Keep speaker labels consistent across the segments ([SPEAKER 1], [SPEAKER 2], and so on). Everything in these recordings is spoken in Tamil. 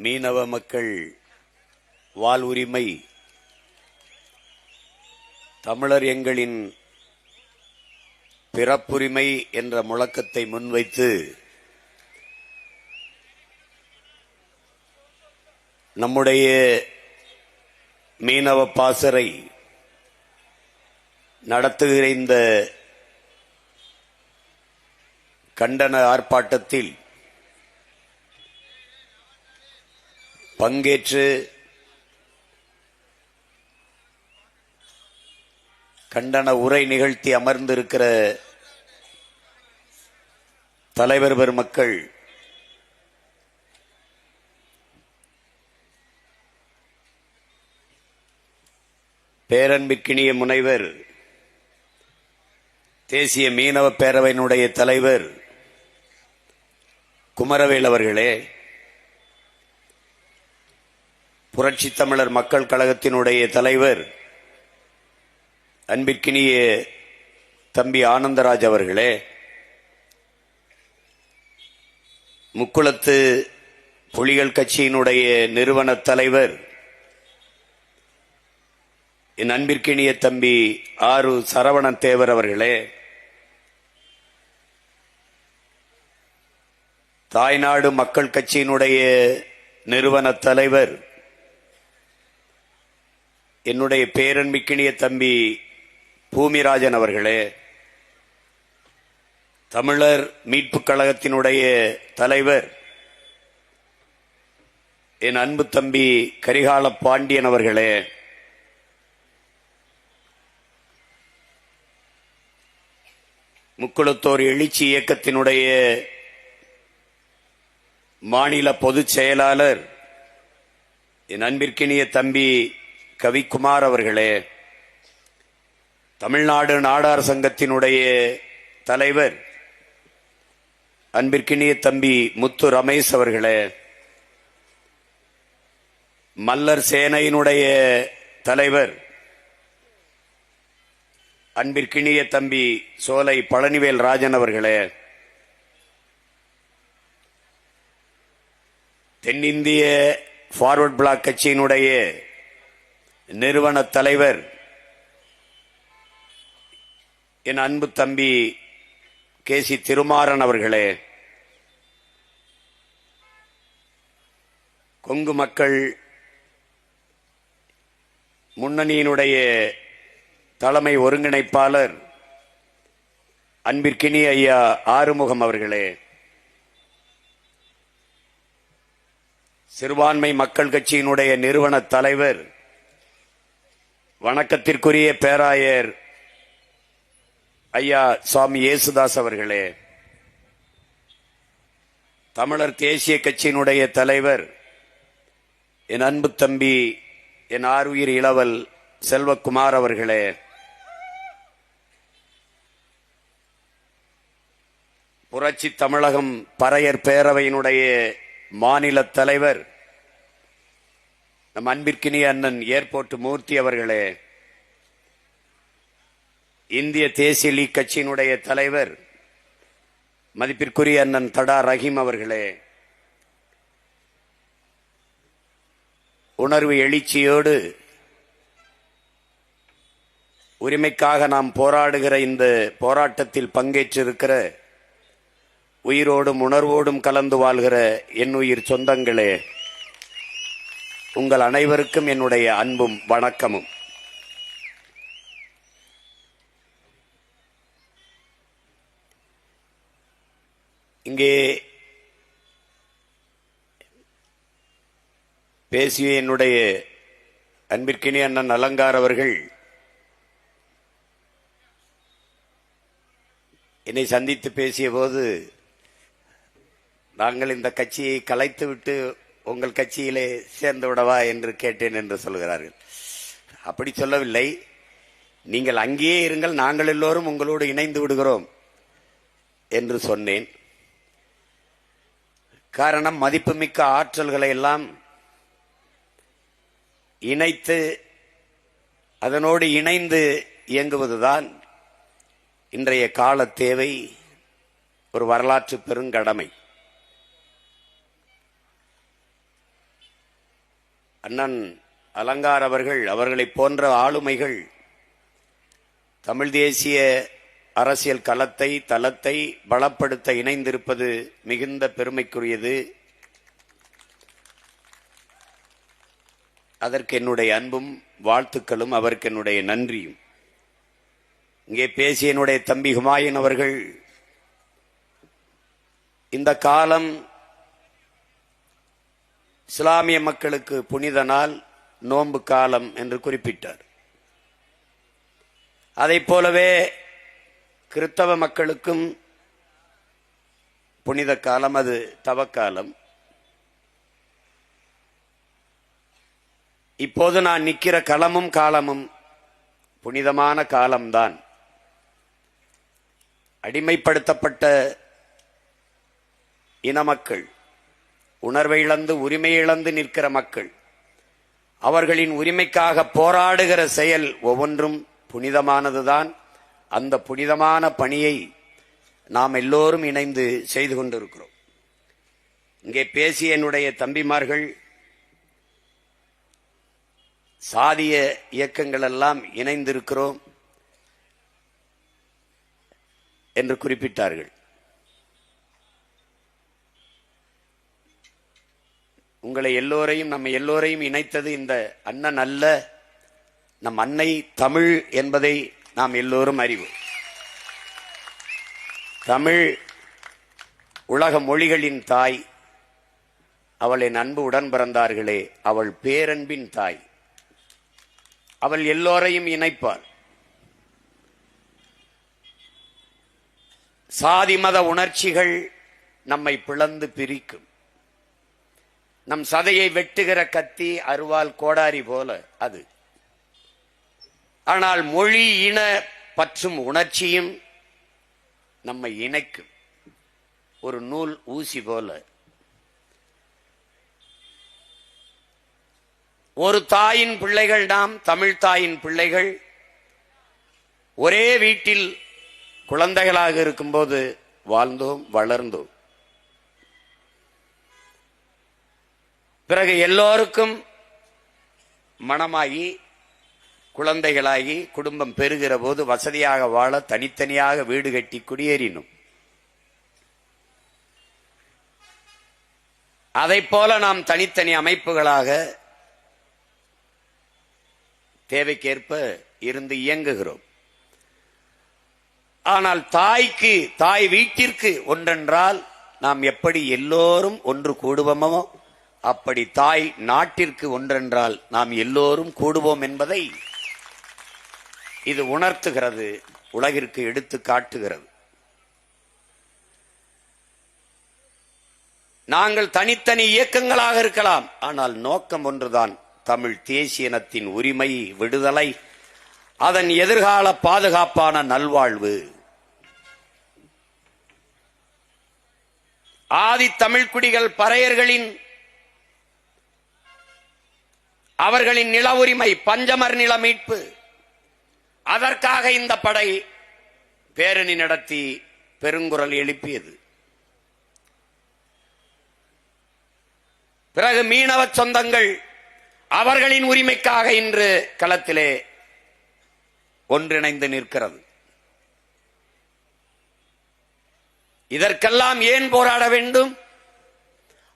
[SPEAKER 1] மீனவ மக்கள் வாழ்வுரிமை தமிழர் எங்களின் பிறப்புரிமை என்ற முழக்கத்தை முன்வைத்து நம்முடைய மீனவ பாசறை நடத்துகிற இந்த கண்டன ஆர்ப்பாட்டத்தில் பங்கேற்று கண்டன உரை நிகழ்த்தி அமர்ந்திருக்கிற தலைவர் பெருமக்கள், பேரன்பிற்கினிய முனைவர், தேசிய மீனவ பேரவையினுடைய தலைவர் குமரவேல் அவர்களே, புரட்சி தமிழர் மக்கள் கழகத்தினுடைய தலைவர் அன்பிற்கினிய தம்பி ஆனந்தராஜ் அவர்களே, முக்குளத்து புலிகள் கட்சியினுடைய நிறுவன தலைவர் என் அன்பிற்கினிய தம்பி ஆறு சரவணன் தேவர் அவர்களே, தாய்நாடு மக்கள் கட்சியினுடைய நிறுவன தலைவர் என்னுடைய பேரன்பிற்கினிய தம்பி பூமிராஜன் அவர்களே, தமிழர் மீட்புக் கழகத்தினுடைய தலைவர் என் அன்பு தம்பி கரிகால பாண்டியன் அவர்களே, முக்குளத்தோர் எழுச்சி இயக்கத்தினுடைய மாநில பொதுச் செயலாளர் என் அன்பிற்கினிய தம்பி கவிக்குமார் அவர்களே, தமிழ்நாடு நாடார் சங்கத்தினுடைய தலைவர் அன்பிற்கினிய தம்பி முத்து ரமேஷ் அவர்களே, மல்லர் சேனையினுடைய தலைவர் அன்பிற்கினிய தம்பி சோலை பழனிவேல் ராஜன் அவர்களே, தென்னிந்திய ஃபார்வர்ட் பிளாக் கட்சியினுடைய நிறுவன தலைவர் என் அன்பு தம்பி கேசி திருமாறன் அவர்களே, கொங்கு மக்கள் முன்னணியினுடைய தலைமை ஒருங்கிணைப்பாளர் அன்பிற்கினிய ஐயா ஆறுமுகம் அவர்களே, சிறுபான்மை மக்கள் கட்சியினுடைய நிறுவன தலைவர் வணக்கத்திற்குரிய பேராயர் ஐயா சுவாமி இயேசுதாஸ் அவர்களே, தமிழர் தேசிய கட்சியினுடைய தலைவர் என் அன்பு தம்பி என் ஆருயிர் இளவல் செல்வக்குமார் அவர்களே, புரட்சி தமிழகம் பறையர் பேரவையினுடைய மாநில தலைவர் நம் அன்பிற்கினிய அண்ணன் ஏர்போர்ட் மூர்த்தி அவர்களே, இந்திய தேசிய லீக் கட்சியினுடைய தலைவர் மதிப்பிற்குரிய அண்ணன் தடா ரஹீம் அவர்களே, உணர்வு எழுச்சியோடு உரிமைக்காக நாம் போராடுகிற இந்த போராட்டத்தில் பங்கேற்றிருக்கிற உயிரோடும் உணர்வோடும் கலந்து வாழ்கிற என் உயிர் சொந்தங்களே, உங்கள் அனைவருக்கும் என்னுடைய அன்பும் வணக்கமும். இங்கே பேசிய என்னுடைய அன்பிற்கினிய அண்ணன் அலங்கார் அவர்கள் என்னை சந்தித்து பேசிய போது, நாங்கள் இந்த கட்சியை கலைத்துவிட்டு உங்கள் கட்சியிலே சேர்ந்து விடவா என்று கேட்டேன் என்று சொல்கிறார்கள். அப்படி சொல்லவில்லை, நீங்கள் அங்கேயே இருங்கள், நாங்கள் எல்லோரும் உங்களோடு இணைந்து விடுகிறோம் என்று சொன்னேன். காரணம், மதிப்புமிக்க ஆற்றல்களை எல்லாம் இணைத்து அதனோடு இணைந்து இயங்குவதுதான் இன்றைய கால தேவை, ஒரு வரலாற்று பெருங்கடமை. அண்ணன் அலங்கார் அவர்களைப் போன்ற ஆளுமைகள் தமிழ் தேசிய அரசியல் தளத்தை பலப்படுத்த இணைந்திருப்பது மிகுந்த பெருமைக்குரியது. அதற்கு என்னுடைய அன்பும் வாழ்த்துக்களும், அவருக்கு என்னுடைய நன்றியும். இங்கே பேசிய என்னுடைய தம்பி ஹுமாயூன் அவர்கள் இந்த காலம் இஸ்லாமிய மக்களுக்கு புனித நாள், நோன்பு காலம் என்று குறிப்பிட்டார். அதைப் போலவே கிறிஸ்தவ மக்களுக்கும் புனித காலம், அது தவக்காலம். இப்போது நான் நிற்கிற களமும் காலமும் புனிதமான காலம்தான். அடிமைப்படுத்தப்பட்ட இன மக்கள், உணர்வை இழந்து உரிமை இழந்து நிற்கிற மக்கள், அவர்களின் உரிமைக்காக போராடுகிற செயல் ஒவ்வொன்றும் புனிதமானதுதான். அந்த புனிதமான பணியை நாம் எல்லோரும் இணைந்து செய்து கொண்டிருக்கிறோம். இங்கே பேசிய என்னுடைய தம்பிமார்கள் சாதிய இயக்கங்கள் எல்லாம் இணைந்திருக்கிறோம் என்று குறிப்பிட்டார்கள். உங்களை எல்லோரையும், நம்ம எல்லோரையும் இணைத்தது இந்த அண்ணன் அல்ல, நம் அன்னை தமிழ் என்பதை நாம் எல்லோரும் அறிவோம். தமிழ் உலக மொழிகளின் தாய். அவள் என் அன்பு உடன் பிறந்தார்களே, அவள் பேரன்பின் தாய். அவள் எல்லோரையும் இணைப்பாள். சாதி மத உணர்ச்சிகள் நம்மை பிளந்து பிரிக்கும். நம் சதையை வெட்டுகிற கத்தி, அருவாள், கோடாரி போல அது. ஆனால் மொழி இன பற்றும் உணர்ச்சியும் நம்மை இணைக்கும், ஒரு நூல் ஊசி போல. ஒரு தாயின் பிள்ளைகள் நாம், தமிழ் தாயின் பிள்ளைகள். ஒரே வீட்டில் குழந்தைகளாக இருக்கும்போது வாழ்ந்தோம், வளர்ந்தோம். பிறகு எல்லோருக்கும் மணமாகி குழந்தைகளாகி குடும்பம் பெறுகிற போது வசதியாக வாழ தனித்தனியாக வீடு கட்டி குடியேறினோம். அதைப் போல நாம் தனித்தனி அமைப்புகளாக தேவைக்கேற்ப இருந்து இயங்குகிறோம். ஆனால் தாய் வீட்டிற்கு ஒன்றென்றால் நாம் எப்படி எல்லோரும் ஒன்று கூடுவோமோ, அப்படி தாய் நாட்டிற்கு ஒன்றென்றால் நாம் எல்லோரும் கூடுவோம் என்பதை இது உணர்த்துகிறது, உலகிற்கு எடுத்து காட்டுகிறது. நாங்கள் தனித்தனி இயக்கங்களாக இருக்கலாம், ஆனால் நோக்கம் ஒன்றுதான், தமிழ் தேசிய இனத்தின் உரிமை, விடுதலை, அதன் எதிர்கால பாதுகாப்பான நல்வாழ்வு. ஆதி தமிழ் குடிகள் பறையர்களின் அவர்களின் நில உரிமை, பஞ்சமர் நில மீட்பு, அதற்காக இந்த படை பேரணி நடத்தி பெருங்குரல் எழுப்பியது. பிறகு மீனவ சொந்தங்கள் அவர்களின் உரிமைக்காக இன்று களத்திலே ஒன்றிணைந்து நிற்கிறது. இதற்கெல்லாம் ஏன் போராட வேண்டும்?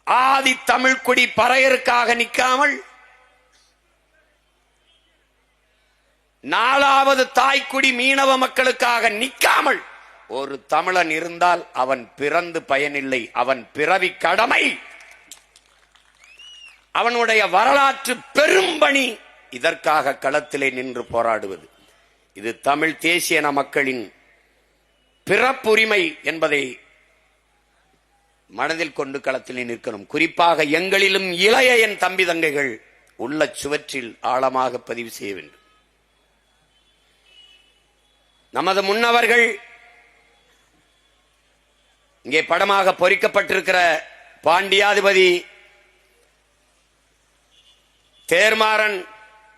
[SPEAKER 1] ஆதி தமிழ்குடி பறையருக்காக நிற்காமல், நாலாவது தாய்க்குடி மீனவ மக்களுக்காக நிற்காமல், ஒரு தமிழன் இருந்தால் அவன் பிறந்து பயனில்லை, அவன் பிறவி கடமை, அவனுடைய வரலாற்று பெரும்பணி. இதற்காக களத்திலே நின்று போராடுவது, இது தமிழ் தேசிய மக்களின் பிறப்புரிமை என்பதை மனதில் கொண்டு களத்திலே நிற்கணும். குறிப்பாக எங்களிலும் இளைய என் தம்பி தங்கைகள் உள்ள சுவற்றில் ஆழமாக பதிவு செய்ய வேண்டும். நமது முன்னவர்கள் இங்கே படமாக பொறிக்கப்பட்டிருக்கிற பாண்டியாதிபதி தேர்மாறன்,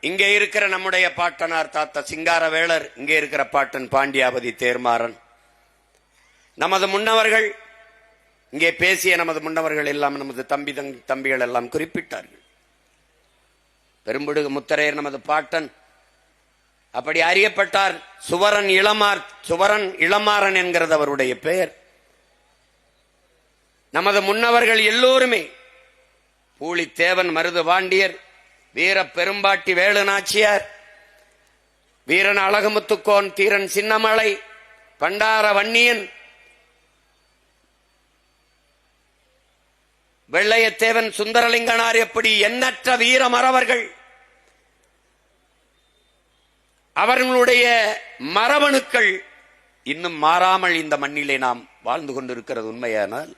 [SPEAKER 1] இங்கே இருக்கிற நம்முடைய பாட்டனார் தாத்தா சிங்காரவேலர், இங்கே இருக்கிற பாட்டன் பாண்டியாபதி தேர்மாறன், நமது முன்னவர்கள், இங்கே பேசிய நமது முன்னவர்கள் எல்லாம், நமது தம்பிகள் எல்லாம் குறிப்பிட்டார்கள். பெரும்பிடுகு முத்தரையர் நமது பாட்டன் அப்படி அறியப்பட்டார். சுவரன் இளமாறன் என்கிறது அவருடைய பெயர். நமது முன்னவர்கள் எல்லோருமே பூலித்தேவன் மருது பாண்டியர், வீர பெரும்பாட்டி வேலு நாச்சியார், வீரன் அழகுமுத்துக்கோன், தீரன் சின்னமலை, பண்டார வன்னியன், வெள்ளையத்தேவன், சுந்தரலிங்கனார், எப்படி எண்ணற்ற வீர மறவர்கள் அவர்களுடைய மரபணுக்கள் இன்னும் மாறாமல் இந்த மண்ணிலே நாம் வாழ்ந்து கொண்டிருக்கிறது உண்மையானால்,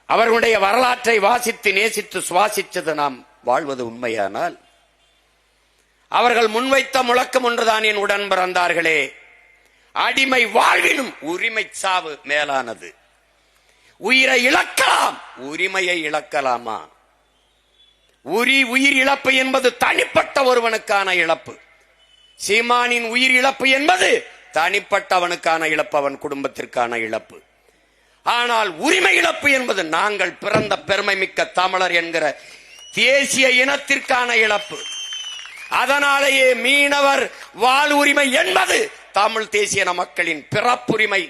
[SPEAKER 1] அவர்களுடைய வரலாற்றை வாசித்து நேசித்து சுவாசித்தது நாம் வாழ்வது உண்மையானால், அவர்கள் முன்வைத்த முழக்கம் ஒன்றுதான் என் உடன் பிறந்தார்களே, அடிமை வாழ்வினும் உரிமை சாவு மேலானது. உயிரை இழக்கலாம், உரிமையை இழக்கலாமா? உயிர் இழப்பு என்பது தனிப்பட்ட ஒருவனுக்கான இழப்பு. சீமானின் உயிர் இழப்பு என்பது தனிப்பட்டவனுக்கான இழப்பு, அவன் குடும்பத்திற்கான இழப்பு. ஆனால் உரிமை இழப்பு என்பது நாங்கள் பிறந்த பெருமை மிக்க தமிழர் என்கிற தேசிய இனத்திற்கான இழப்பு. அதனாலேயே மீனவர் வாழ் உரிமை என்பது தமிழ் தேசிய மக்களின் பிறப்புரிமை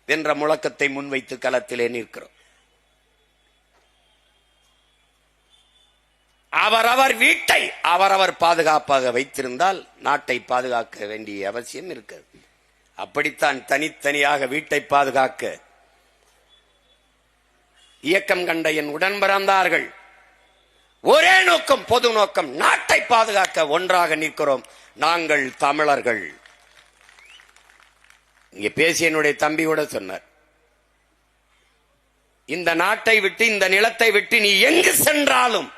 [SPEAKER 1] என்ற முழக்கத்தை முன்வைத்து களத்திலே நிற்கிறோம். அவரவர் வீட்டை அவரவர் பாதுகாப்பாக வைத்திருந்தால் நாட்டை பாதுகாக்க வேண்டிய அவசியம் இருக்கிறது. அப்படித்தான் தனித்தனியாக வீட்டை பாதுகாக்க இயக்கம் கண்ட என் உடன் பிறந்தார்கள். ஒரே நோக்கம், பொது நோக்கம், நாட்டை பாதுகாக்க ஒன்றாக நிற்கிறோம் நாங்கள் தமிழர்கள். இங்கே பேசிய என்னுடைய தம்பியோட சொன்னார், இந்த நாட்டை விட்டு இந்த நிலத்தை விட்டு நீ எங்கு சென்றாலும்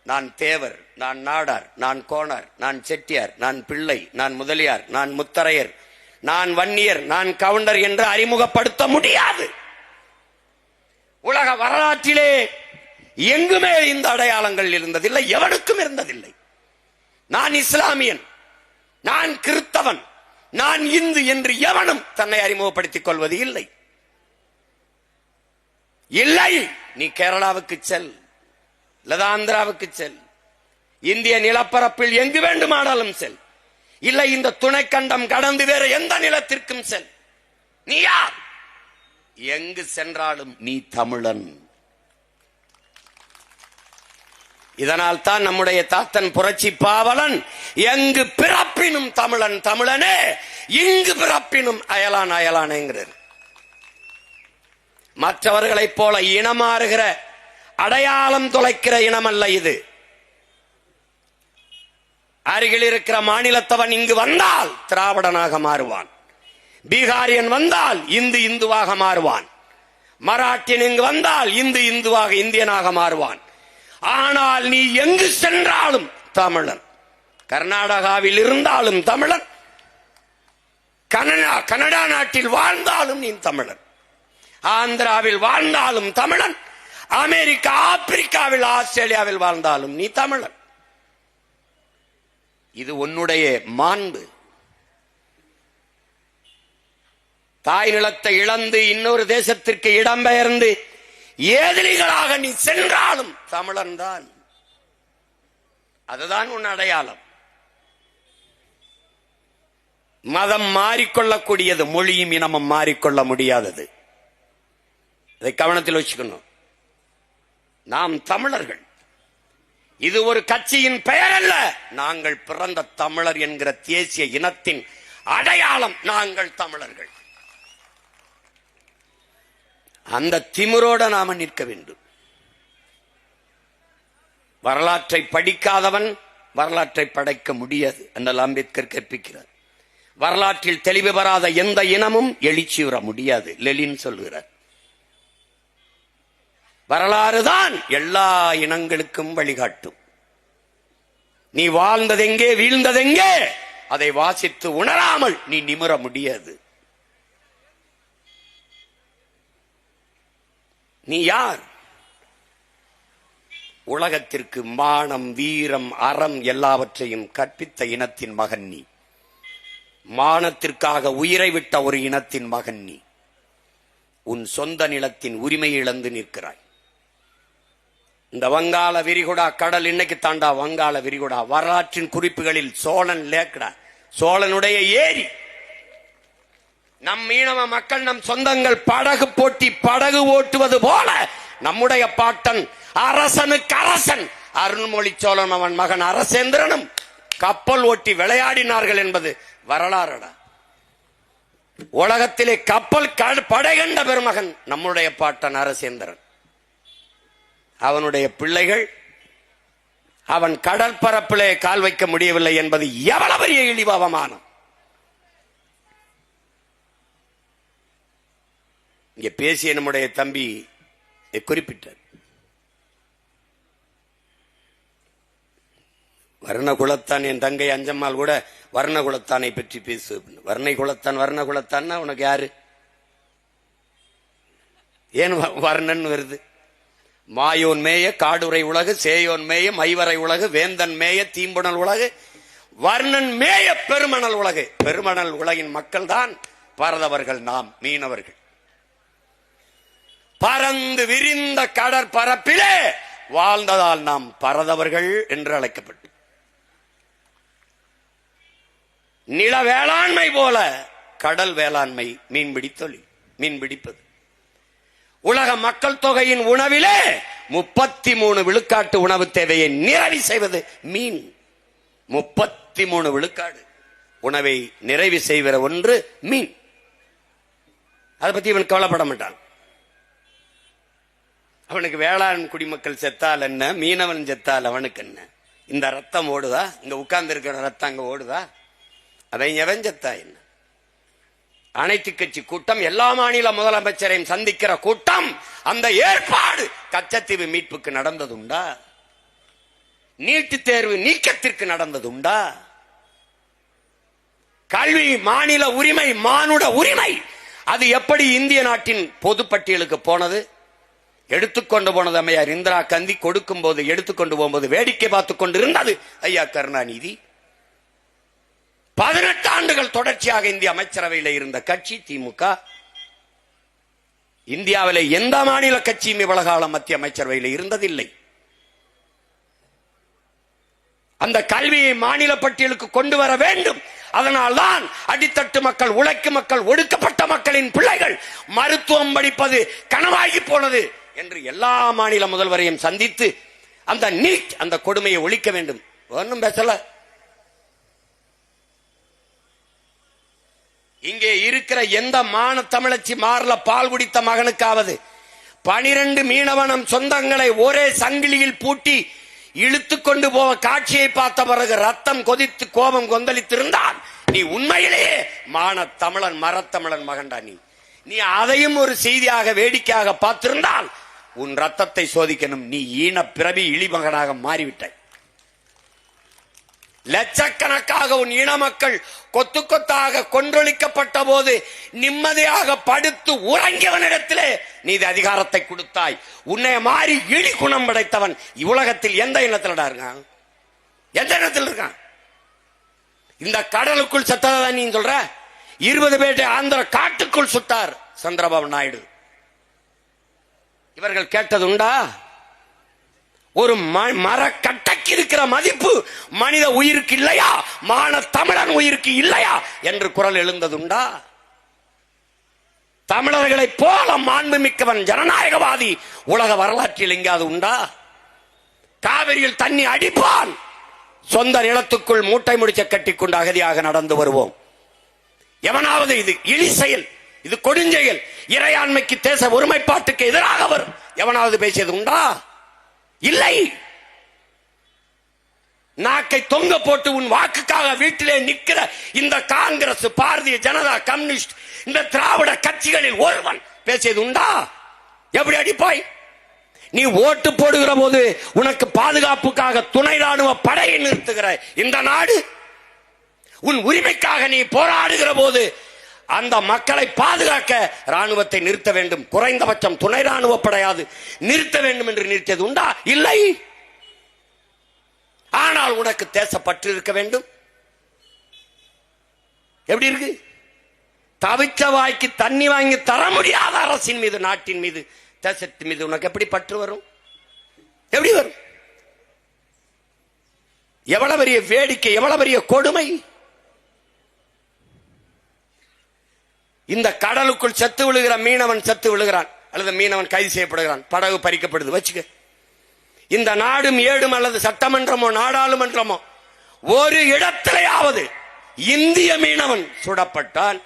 [SPEAKER 1] நான் தேவர், நான் நாடார், நான் கோணார், நான் செட்டியார், நான் பிள்ளை, நான் முதலியார், நான் முத்தரையர், நான் வன்னியர், நான் கவுண்டர் என்று அறிமுகப்படுத்த முடியாது. உலக வரலாற்றிலே எங்குமே இந்த அடையாளங்கள் இருந்ததில்லை, எவனுக்கும் இருந்ததில்லை. நான் இஸ்லாமியன், நான் கிறிஸ்தவன், நான் இந்து என்று எவனும் தன்னை அறிமுகப்படுத்திக் கொள்வது இல்லை. இல்லை, நீ கேரளாவுக்கு செல், இல்லது ஆந்திராவுக்கு செல், இந்திய நிலப்பரப்பில் எங்கு வேண்டுமானாலும் செல், இல்லை இந்த துணைக்கண்டம் கடந்து வேற எந்த நிலத்திற்கும் செல், நீ யார்? எங்கு சென்றாலும் நீ தமிழன். இதனால் தான் நம்முடைய தாத்தன் புரட்சி பாவலன் எங்கு பிறப்பினும் தமிழன் தமிழனே, இங்கு பிறப்பினும் அயலான் அயலானேங்கிறார். மற்றவர்களைப் போல இனமாறுகிற அடையாளம் தொலைக்கிற இனம் அல்ல இது. அருகில் இருக்கிற மாநிலத்தவன் இங்கு வந்தால் திராவிடனாக மாறுவான், பீகாரியன் வந்தால் இந்துவாக மாறுவான், மராட்டியன் இங்கு வந்தால் இந்துவாக இந்தியனாக மாறுவான். ஆனால் நீ எங்கு சென்றாலும் தமிழன். கர்நாடகாவில் இருந்தாலும் தமிழன், கனடா நாட்டில் வாழ்ந்தாலும் நீ தமிழன், ஆந்திராவில் வாழ்ந்தாலும் தமிழன், அமெரிக்கா, ஆப்பிரிக்காவில், ஆஸ்திரேலியாவில் வாழ்ந்தாலும் நீ தமிழன். இது உன்னுடைய மாண்பு. தாய் நிலத்தை இழந்து இன்னொரு தேசத்திற்கு இடம்பெயர்ந்து ஏதிலிகளாக நீ சென்றாலும் தமிழன் தான். அதுதான் உன் அடையாளம். மதம் மாறிக்கொள்ளக்கூடியது, மொழியும் இனமும் மாறிக்கொள்ள முடியாதது. இதை கவனத்தில் வச்சுக்கணும். நாம் தமிழர்கள். இது ஒரு கட்சியின் பெயர் அல்ல, நாங்கள் பிறந்த தமிழர் என்கிற தேசிய இனத்தின் அடையாளம். நாங்கள் தமிழர்கள். அந்த திமிரோட நாம நிற்க வேண்டும். வரலாற்றை படிக்காதவன் வரலாற்றை படைக்க முடியாது என்றால் அம்பேத்கர் கற்பிக்கிறார். வரலாற்றில் தெளிவு பெறாத எந்த இனமும் எழுச்சியுற முடியாது, லெனின் சொல்கிறார். வரலாறுதான் எல்லா இனங்களுக்கும் வழிகாட்டும். நீ வாழ்ந்ததெங்கே, வீழ்ந்ததெங்கே, அதை வாசித்து உணராமல் நீ நிமிர முடியாது. நீ யார்? உலகத்திற்கு மானம், வீரம், அறம் எல்லாவற்றையும் கற்பித்த இனத்தின் மகன் நீ. மானத்திற்காக உயிரை விட்ட ஒரு இனத்தின் மகன் நீ. உன் சொந்த நிலத்தின் உரிமை இழந்து நிற்கிறாய். இந்த வங்காள விரிகுடா கடல் இன்னைக்கு தாண்டா வங்காள விரிகுடா. வரலாற்றின் குறிப்புகளில் சோழன் லேக்கடா, சோழனுடைய ஏரி. நம் மீனவ மக்கள், நம் சொந்தங்கள் படகு போட்டி படகு ஓட்டுவது போல நம்முடைய பாட்டன் அரசனுக்கு அரசன் அருண்மொழி சோழன் அவன் மகன் அரசேந்திரனும் கப்பல் ஓட்டி விளையாடினார்கள் என்பது வரலாறுடா. உலகத்திலே கப்பல் படை கண்ட பெருமகன் நம்முடைய பாட்டன் அரசேந்திரன். அவனுடைய பிள்ளைகள் அவன் கடற்பரப்பிலே கால் வைக்க முடியவில்லை என்பது எவ்வளவு பெரிய இழிவு, அவமானம். இங்கே பேசிய நம்முடைய தம்பி குறிப்பிட்டார், வர்ணகுலத்தான். என் தங்கை அஞ்சம்மாள் கூட வர்ணகுலத்தானை பற்றி பேசு. வர்ணகுலத்தான் வர்ணகுலத்தான் உனக்கு யாரு? ஏன் வர்ணன் வருது? மாயோன் மேய காடுரை உலகு, சேயோன் மேய மைவரை உலகு, வேந்தன் மேய தீம்புணல் உலகு, வர்ணன் மேய பெருமணல் உலகு. பெருமணல் உலகின் மக்கள் தான் பரதவர்கள், நாம் மீனவர்கள். பறந்து விரிந்த கடற்பரப்பிலே வாழ்ந்ததால் நாம் பரதவர்கள் என்று அழைக்கப்பட்டு, நில வேளாண்மை போல கடல் வேளாண்மை, மீன்பிடி தொழில், மீன்பிடிப்பது. உலக மக்கள் தொகையின் உணவிலே 33 விழுக்காட்டு உணவு தேவையை நிறைவு செய்வது மீன். 33 விழுக்காடு உணவை நிறைவு செய்கிற ஒன்று மீன். அதை பத்தி இவன் கவலைப்பட மாட்டான். அவனுக்கு வேளாண் குடிமக்கள் செத்தால் என்ன, மீனவன் செத்தால் அவனுக்கு என்ன? இந்த ரத்தம் ஓடுதா? இங்க உட்கார்ந்து இருக்கிற ரத்தம் அங்க ஓடுதா? அவன் எவன் செத்தா என்ன? அனைத்து கட்சி கூட்டம், எல்லா மாநில முதலமைச்சரையும் சந்திக்கிற கூட்டம், அந்த ஏற்பாடு கச்சத்தீவு மீட்புக்கு நடந்ததுண்டா? நீட்டு தேர்வு நீக்கத்திற்கு நடந்ததுண்டா? கல்வி மாநில உரிமை, மானுட உரிமை, அது எப்படி இந்திய நாட்டின் பொதுப்பட்டியலுக்கு போனது? எடுத்துக்கொண்டு போனது அம்மையார் இந்திரா காந்தி. கொடுக்கும் போது, எடுத்துக்கொண்டு போகும்போது வேடிக்கை பார்த்துக் கொண்டிருந்தது ஐயா கருணாநிதி. 18 ஆண்டுகள் தொடர்ச்சியாக இந்திய அமைச்சரவையில் இருந்த கட்சி திமுக. இந்தியாவில் எந்த மாநில கட்சியும் இவ்வளவு காலம் மத்திய அமைச்சரவையில் இருந்ததில்லை. அந்த கல்வியை மாநில பட்டியலுக்கு கொண்டு வர வேண்டும். அதனால்தான் அடித்தட்டு மக்கள், உழைக்கும் மக்கள், ஒடுக்கப்பட்ட மக்களின் பிள்ளைகள் மருத்துவம் படிப்பது கனவாகி போனது என்று எல்லா மாநில முதல்வரையும் சந்தித்து அந்த நீட், அந்த கொடுமையை ஒழிக்க வேண்டும். ஒன்னும் பேசல. இங்கே இருக்கிற எந்த மான தமிழச்சி மாறல பால் குடித்த மகனுக்காவது 12 மீனவனம் சொந்தங்களை ஒரே சங்கிலியில் பூட்டி இழுத்து கொண்டு போக காட்சியை பார்த்த பிறகு ரத்தம் கொதித்து கோபம் கொந்தளித்திருந்தால் நீ உண்மையிலேயே மான தமிழன், மரத்தமிழன் மகன்டா. நீ அதையும் ஒரு செய்தியாக வேடிக்கையாக பார்த்திருந்தால் உன் ரத்தத்தை சோதிக்கணும். நீ ஈன பிறவி இழிமகனாக மாறிவிட்டாய். லட்சக்கணக்காக உன் இன மக்கள் கொத்து கொத்தாக கொன்றொழிக்கப்பட்ட போது நிம்மதியாக படுத்து உறங்கியவனிடத்திலே நீ அதிகாரத்தை கொடுத்தாய். உன்னை மாறி இழி குணம் படைத்தவன் உலகத்தில் எந்த இனத்தில் இருக்கான்? எந்த இனத்தில் இருக்கான்? இந்த கடலுக்குள் செத்ததான் நீ சொல்ற. 20 பேரை ஆந்திர காட்டுக்குள் சுட்டார் சந்திரபாபு நாயுடு. இவர்கள் கேட்டது உண்டா? ஒரு மரக்கட்டைக்கு இருக்கிற மதிப்பு மனித உயிருக்கு இல்லையா, மான தமிழன் உயிருக்கு இல்லையா என்று குரல் எழுந்ததுண்டா? தமிழர்களை போல மாண்புமிக்கவன், ஜனநாயகவாதி உலக வரலாற்றில் எங்காவது உண்டா? காவிரியில் தண்ணி அடிப்பான், சொந்த நிலத்துக்குள் மூட்டை முடிச்ச கட்டிக்கொண்டு அகதியாக நடந்து வருவோம். எவனாவது இது இழி செயல், இது கொடுஞ்செயல், இறையாண்மைக்கு, தேச ஒருமைப்பாட்டுக்கு எதிராக வரும் எவனாவது பேசியது உண்டா? இல்லை. நாக்கை தொங்க போட்டு உன் வாக்குக்காக வீட்டிலே நிற்கிற இந்த காங்கிரஸ், பாரதிய ஜனதா, கம்யூனிஸ்ட், இந்த திராவிட கட்சிகளில் ஒருவன் பேசியது உண்டா? எப்படி அடிப்பாய்? நீ ஓட்டு போடுகிற போது உனக்கு பாதுகாப்புக்காக துணை ராணுவ படையை நிறுத்துகிற இந்த நாடு, உன் உரிமைக்காக நீ போராடுகிற போது அந்த மக்களை பாதுகாக்க ராணுவத்தை நிறுத்த வேண்டும், குறைந்தபட்சம் துணை ராணுவ படையாது நிறுத்த வேண்டும் என்று நிறுத்தியது உண்டா? இல்லை. ஆனால் உனக்கு தேசப்பற்று இருக்க வேண்டும். எப்படி இருக்கு? தவிச்ச வாய்க்கு தண்ணி வாங்கி தர முடியாத அரசின் மீது, நாட்டின் மீது, தேசத்தின் மீது உனக்கு எப்படி பற்று வரும்? எப்படி வரும்? எவ்வளவு பெரிய வேடிக்கை, எவ்வளவு பெரிய கொடுமை! இந்த கடலுக்குள் செத்து விழுகிற மீனவன் செத்து விழுகிறான், அல்லது மீனவன் கைது செய்யப்படுகிறான், படகு பறிக்கப்படுது வச்சுக்க. இந்த நாடும் ஏடும் அல்லது சட்டமன்றமோ நாடாளுமன்றமோ ஒரு இடத்திலேயாவது இந்திய மீனவன் சுடப்பட்டான்,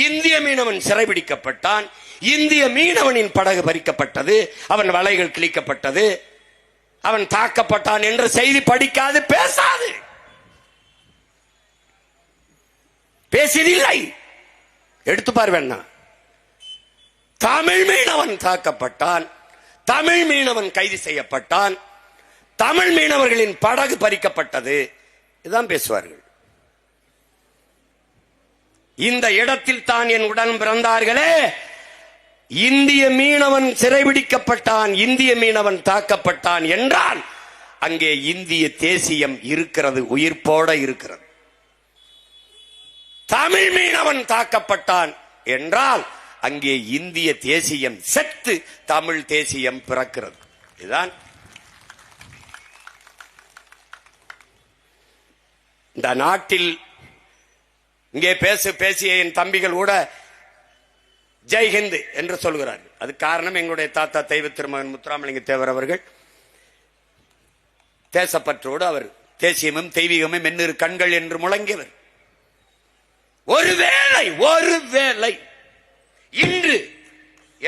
[SPEAKER 1] இந்திய மீனவன் சிறைபிடிக்கப்பட்டான், இந்திய மீனவனின் படகு பறிக்கப்பட்டது, அவன் வலைகள் கிழிக்கப்பட்டது, அவன் தாக்கப்பட்டான் என்ற செய்தி படிக்காது, பேசாது, பேசியதில்லை. எடுத்து பார்வேன்னா, தமிழ் மீனவன் தாக்கப்பட்டான், தமிழ் மீனவன் கைது செய்யப்பட்டான், தமிழ் மீனவர்களின் படகு பறிக்கப்பட்டது, இதுதான் பேசுவார்கள். இந்த இடத்தில் தான் என் உடன் பிறந்தார்களே, இந்திய மீனவன் சிறைபிடிக்கப்பட்டான், இந்திய மீனவன் தாக்கப்பட்டான் என்றால் அங்கே இந்திய தேசியம் இருக்கிறது, உயிர்ப்போட இருக்கிறது. தமிழ் மீனவன் தாக்கப்பட்டான் என்றால் அங்கே இந்திய தேசியம் செத்து தமிழ் தேசியம் பிறக்கிறது. இதுதான் இந்த நாட்டில். இங்கே பேசிய என் தம்பிகள் கூட ஜெய்ஹிந்த் என்று சொல்கிறார்கள். அது காரணம் எங்களுடைய தாத்தா தெய்வ திருமகன் முத்துராமலிங்க தேவர் அவர்கள் தேசப்பற்றோடு அவர் தேசியமும் தெய்வீகமும் மென்னிரு கண்கள் என்று முழங்கியவர். ஒருவேளை இன்று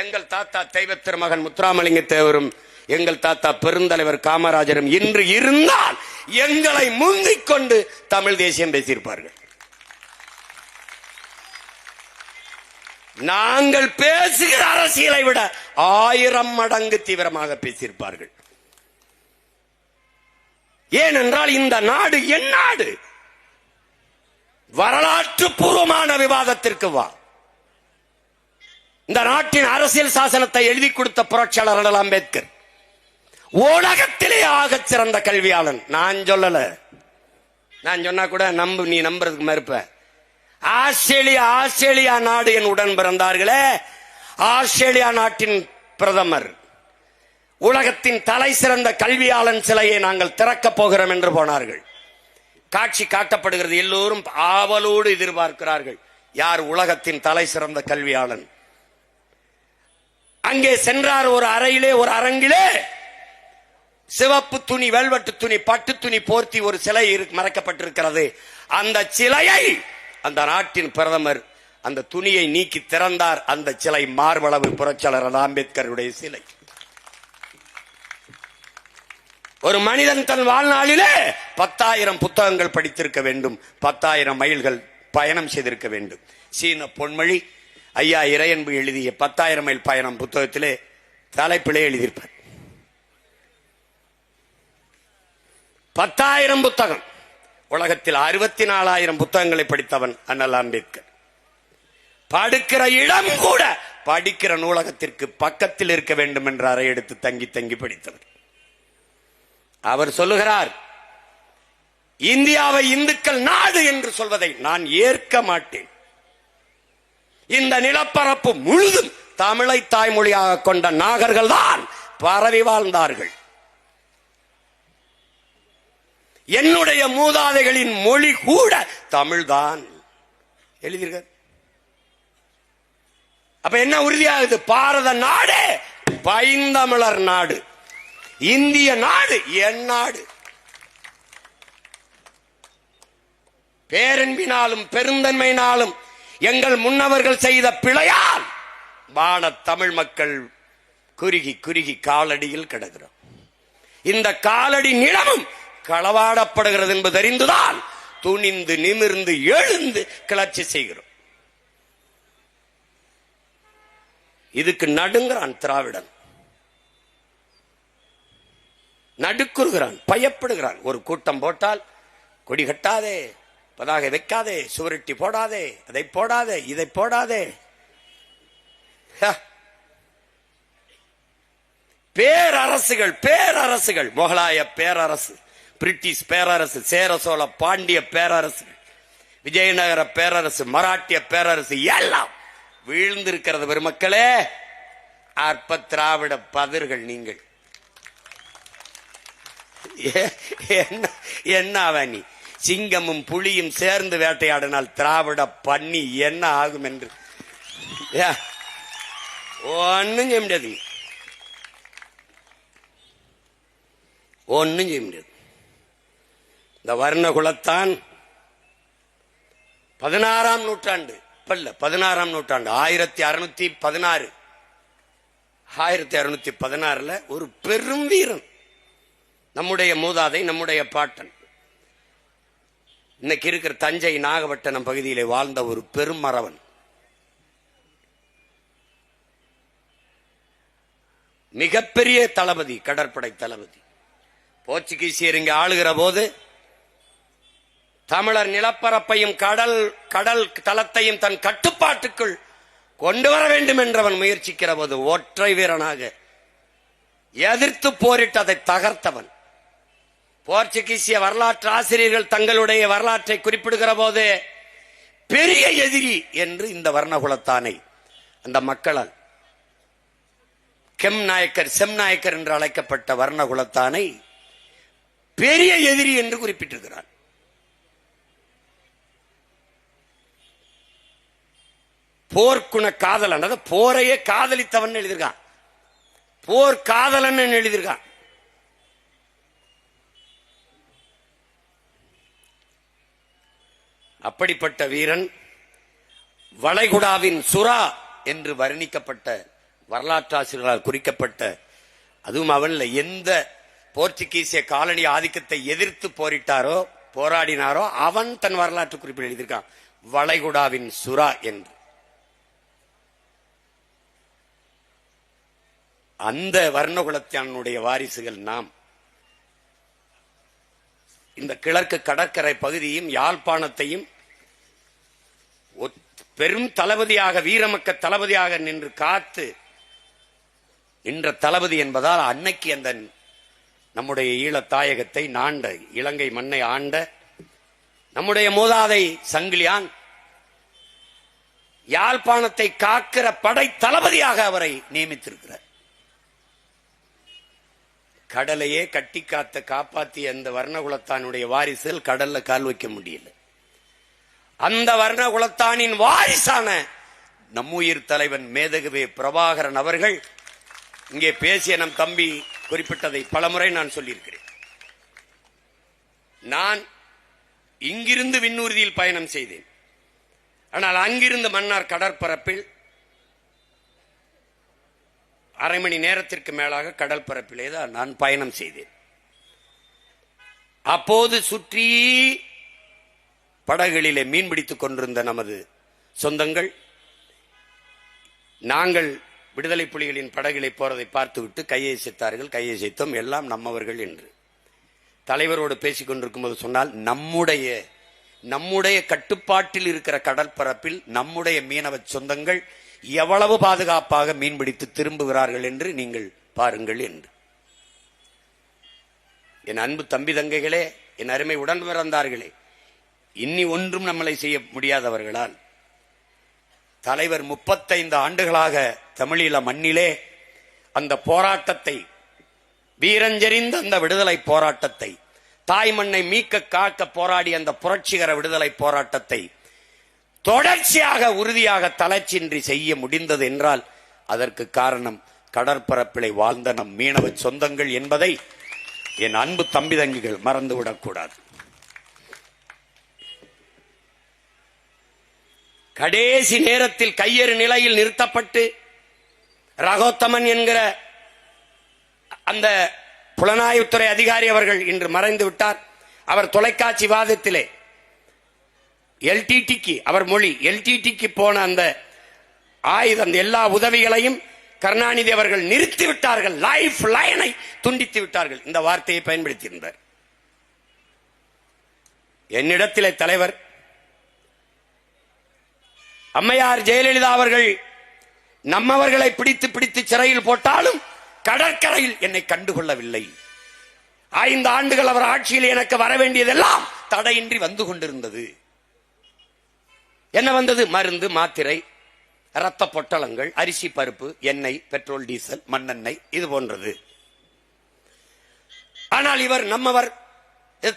[SPEAKER 1] எங்கள் தாத்தா தெய்வ திருமகன் முத்துராமலிங்க தேவரும் எங்கள் தாத்தா பெருந்தலைவர் காமராஜரும் இன்று இருந்தால் எங்களை முந்திக் கொண்டு தமிழ் தேசியம் பேசியிருப்பார்கள். நாங்கள் பேசுகிற அரசியலை விட 1000 மடங்கு தீவிரமாக பேசியிருப்பார்கள். ஏனென்றால் இந்த நாடு என் நாடு. வரலாற்று பூர்வமான விவாதத்திற்கு வா. இந்த நாட்டின் அரசியல் சாசனத்தை எழுதி கொடுத்த புரட்சியாளர் அண்ணல் அம்பேத்கர் உலகத்திலே ஆகச் சிறந்த கல்வியாளன். நான் சொல்லல, நான் சொன்னா கூட நீ நம்புறதுக்கு மறுப்ப. ஆஸ்திரேலியா நாடு என் உடன் பிறந்தார்களே, ஆஸ்திரேலியா நாட்டின் பிரதமர் உலகத்தின் தலை சிறந்த கல்வியாளன் சிலையை நாங்கள் திறக்கப் போகிறோம் என்று போனார்கள். காட்சி காட்டப்படுகிறது, எல்லோரும் ஆவலோடு எதிர்பார்க்கிறார்கள், யார் உலகத்தின் தலை சிறந்த கல்வியாளன். அங்கே சென்றார். ஒரு அறையிலே, ஒரு அரங்கிலே சிவப்பு துணி, வெல்வெட்டு துணி, பட்டு துணி போர்த்தி ஒரு சிலை மறைக்கப்பட்டிருக்கிறது. அந்த சிலையை அந்த நாட்டின் பிரதமர் அந்த துணியை நீக்கி திறந்தார். அந்த சிலை மார்பளவு புரட்சியாளர் அம்பேத்கருடைய சிலை. ஒரு மனிதன் தன் வாழ்நாளிலே 10,000 புத்தகங்கள் படித்திருக்க வேண்டும், 10,000 மைல்கள் பயணம் செய்திருக்க வேண்டும். சீன பொன்மொழி ஐயா இறையன்பு எழுதிய 10,000 மைல் பயணம் புத்தகத்திலே தலைப்பிலே எழுதியிருப்பார். 10,000 புத்தகம். உலகத்தில் 64,000 புத்தகங்களை படித்தவன் அண்ணல் அம்பேத்கர். படுக்கிற இடம் கூட படிக்கிற நூலகத்திற்கு பக்கத்தில் இருக்க வேண்டும் என்ற அறை எடுத்து தங்கி தங்கி படித்தவர். அவர் சொல்லுகிறார், இந்தியாவை இந்துக்கள் நாடு என்று சொல்வதை நான் ஏற்க மாட்டேன். இந்த நிலப்பரப்பு முழுதும் தமிழை தாய்மொழியாக கொண்ட நாகர்கள் தான் பரவி வாழ்ந்தார்கள். என்னுடைய மூதாதைகளின் மொழி கூட தமிழ்தான் எழுதியிருக்க. அப்ப என்ன உறுதியாகுது? பாரத நாடு பைந்தமிழர் நாடு, இந்திய நாடு என் நாடு. பேரன்பினாலும் பெருந்தன்மையினாலும் எங்கள் முன்னவர்கள் செய்த பிழையால் வான தமிழ் மக்கள் குறுகி குறுகி காலடியில் கிடக்கிறோம். இந்த காலடி நிலமும் களவாடப்படுகிறது என்பது அறிந்துதான் துணிந்து நிமிர்ந்து எழுந்து கிளர்ச்சி செய்கிறோம். இதுக்கு நடுங்கிறான் திராவிடன், நடுக்குறுகிறான், பயப்படுகிறான். ஒரு கூட்டம் போட்டால் கொடி கட்டாதே, பதாகை வைக்காதே, சுவரொட்டி போடாதே, அதை போடாதே, இதை போடாதே. பேரரசுகள், முகலாய பேரரசு, பிரிட்டிஷ் பேரரசு, சேர சோழ பாண்டிய பேரரசு, விஜயநகர பேரரசு, மராட்டிய பேரரசு எல்லாம் வீழ்ந்திருக்கிறது. பெருமக்களே, அற்ப திராவிட பதிர்கள் நீங்கள். என்ன அவனி சிங்கமும் புலியும் சேர்ந்து வேட்டையாடினால் திராவிட பண்ணி என்ன ஆகும் என்று ஒன்னும் செய்ய முடியாது, ஒன்னும் செய்ய முடியாது. இந்த வர்ணகுலத்தான் 16ஆம் நூற்றாண்டு, இப்ப இல்ல 16ஆம் நூற்றாண்டு 1616 1616 ஒரு பெரும் வீரன், நம்முடைய மூதாதை, நம்முடைய பாட்டன், இன்னைக்கு இருக்கிற தஞ்சை நாகப்பட்டினம் பகுதியிலே வாழ்ந்த ஒரு பெரும் மறவன். மிகப்பெரிய தளபதி, கடற்படை தளபதி. போர்ச்சுகீசியர் இங்கு ஆளுகிற போது தமிழர் நிலப்பரப்பையும் கடல் கடல் தளத்தையும் தன் கட்டுப்பாட்டுக்குள் கொண்டு வர வேண்டும் என்றவன் முயற்சிக்கிற போது ஒற்றை வீரனாக எதிர்த்து போரிட்டு அதை தகர்த்தவன். போர்ச்சுகீசிய வரலாற்று ஆசிரியர்கள் தங்களுடைய வரலாற்றை குறிப்பிடுகிற போது பெரிய எதிரி என்று இந்த வர்ணகுலத்தானை அந்த மக்களால் செம்நாயக்கர் என்று அழைக்கப்பட்ட வர்ணகுலத்தானை பெரிய எதிரி என்று குறிப்பிட்டிருக்கிறார். போர்க்குண காதலன், அதாவது போரையே காதலித்தவன் எழுதியிருக்கான், போர் காதலன் எழுதியிருக்கான். அப்படிப்பட்ட வீரன் வளைகுடாவின் சுறா என்று வர்ணிக்கப்பட்ட, வரலாற்றாசிரியர்களால் குறிக்கப்பட்ட, அதுவும் அவன்ல எந்த போர்ச்சுகீசிய காலனி ஆதிக்கத்தை எதிர்த்து போரிட்டாரோ போராடினாரோ அவன் தன் வரலாற்று குறிப்பில் எழுதியிருக்கான் வளைகுடாவின் சுறா என்று. அந்த வர்ணகுலத்தினுடைய வாரிசுகள் நாம். இந்த கிழக்கு கடற்கரை பகுதியும் யாழ்ப்பாணத்தையும் பெரும் தளபதியாக, வீரமக்க தளபதியாக நின்று காத்து நின்ற தளபதி என்பதால் அன்னைக்கு அந்த நம்முடைய ஈழத்தாயகத்தை நாண்ட, இலங்கை மண்ணை ஆண்ட நம்முடைய மூதாதை சங்கிலியான் யாழ்ப்பாணத்தை காக்கிற படை தளபதியாக அவரை நியமித்திருக்கிறார். கடலையே கட்டி காத்த காப்பாற்றிய அந்த வர்ணகுலத்தானுடைய வாரிசுகள் கடல்ல கால் வைக்க முடியல. அந்த வர்ணகுலத்தானின் வாரிசான நம்முயிர் தலைவன் மேதகுவே பிரபாகரன் அவர்கள் இங்கே பேசிய நம் தம்பி குறிப்பிட்டதை பலமுறை நான் சொல்லியிருக்கிறேன். நான் இங்கிருந்து விண்ணூர்தியில் பயணம் செய்தேன். ஆனால் அங்கிருந்து மன்னார் கடற்பரப்பில் அரை மணி நேரத்திற்கு மேலாக கடல் பரப்பிலே தான் நான் பயணம் செய்தேன். அப்போது சுற்றி படகுகளிலே மீன்பிடித்துக் கொண்டிருந்த நமது சொந்தங்கள், நாங்கள் விடுதலை புலிகளின் படகுகளை போறதை பார்த்துவிட்டு கையசைத்தார்கள். கையசைத்தோம், எல்லாம் நம்மவர்கள் என்று. தலைவரோடு பேசிக் கொண்டிருக்கும் போது சொன்னால், நம்முடைய கட்டுப்பாட்டில் இருக்கிற கடற்பரப்பில் நம்முடைய மீனவ சொந்தங்கள் எவ்வளவு பாதுகாப்பாக மீன்பிடித்து திரும்புகிறார்கள் என்று நீங்கள் பாருங்கள் என்று. என் அன்பு தம்பி தங்கைகளே, என் அருமை உடன் பிறந்தார்களே, இனி ஒன்றும் நம்மளை செய்ய முடியாதவர்களால் தலைவர் 35 ஆண்டுகளாக தமிழீழ மண்ணிலே அந்த போராட்டத்தை, வீரஞ்செறிந்த அந்த விடுதலை போராட்டத்தை, தாய் மண்ணை மீட்க காக்க போராடி அந்த புரட்சிகர விடுதலை போராட்டத்தை தொடர்ச்சியாக உறுதியாக தளர்ச்சியின்றி செய்ய முடிந்தது என்றால் அதற்கு காரணம் கடற்பரப்பிலை வாழ்ந்த நம் மீனவ சொந்தங்கள் என்பதை என் அன்பு தம்பி தங்கிகள் மறந்துவிடக்கூடாது. கடைசி நேரத்தில் கையெறு நிலையில் நிறுத்தப்பட்டு ரகோத்தமன் என்கிற அந்த புலனாய்வுத்துறை அதிகாரி அவர்கள் இன்று மறைந்து விட்டார். அவர் தொலைக்காட்சி வாதத்திலே எல்டிடிக்கு, அவர் மொழி எல்டிடிக்கு போன அந்த ஆயுதம், எல்லா உதவிகளையும் கருணாநிதி அவர்கள் நிறுத்தி விட்டார்கள், லைஃப் லைனை துண்டித்து விட்டார்கள், இந்த வார்த்தையை பயன்படுத்தியிருந்தார். என்னிடத்திலே தலைவர் அம்மையார் ஜெயலலிதா அவர்கள் நம்மவர்களை பிடித்து சிறையில் போட்டாலும் கடற்கரையில் என்னை கண்டுகொள்ளவில்லை. 5 ஆண்டுகள் அவர் ஆட்சியில் எனக்கு வர வேண்டியதெல்லாம் தடையின்றி வந்து கொண்டிருந்தது. என்ன வந்தது? மருந்து, மாத்திரை, இரத்த பொட்டலங்கள், அரிசி, பருப்பு, எண்ணெய், பெட்ரோல், டீசல், மண்ணெண்ணெய், இது போன்றது. ஆனால் இவர் நம்மவர்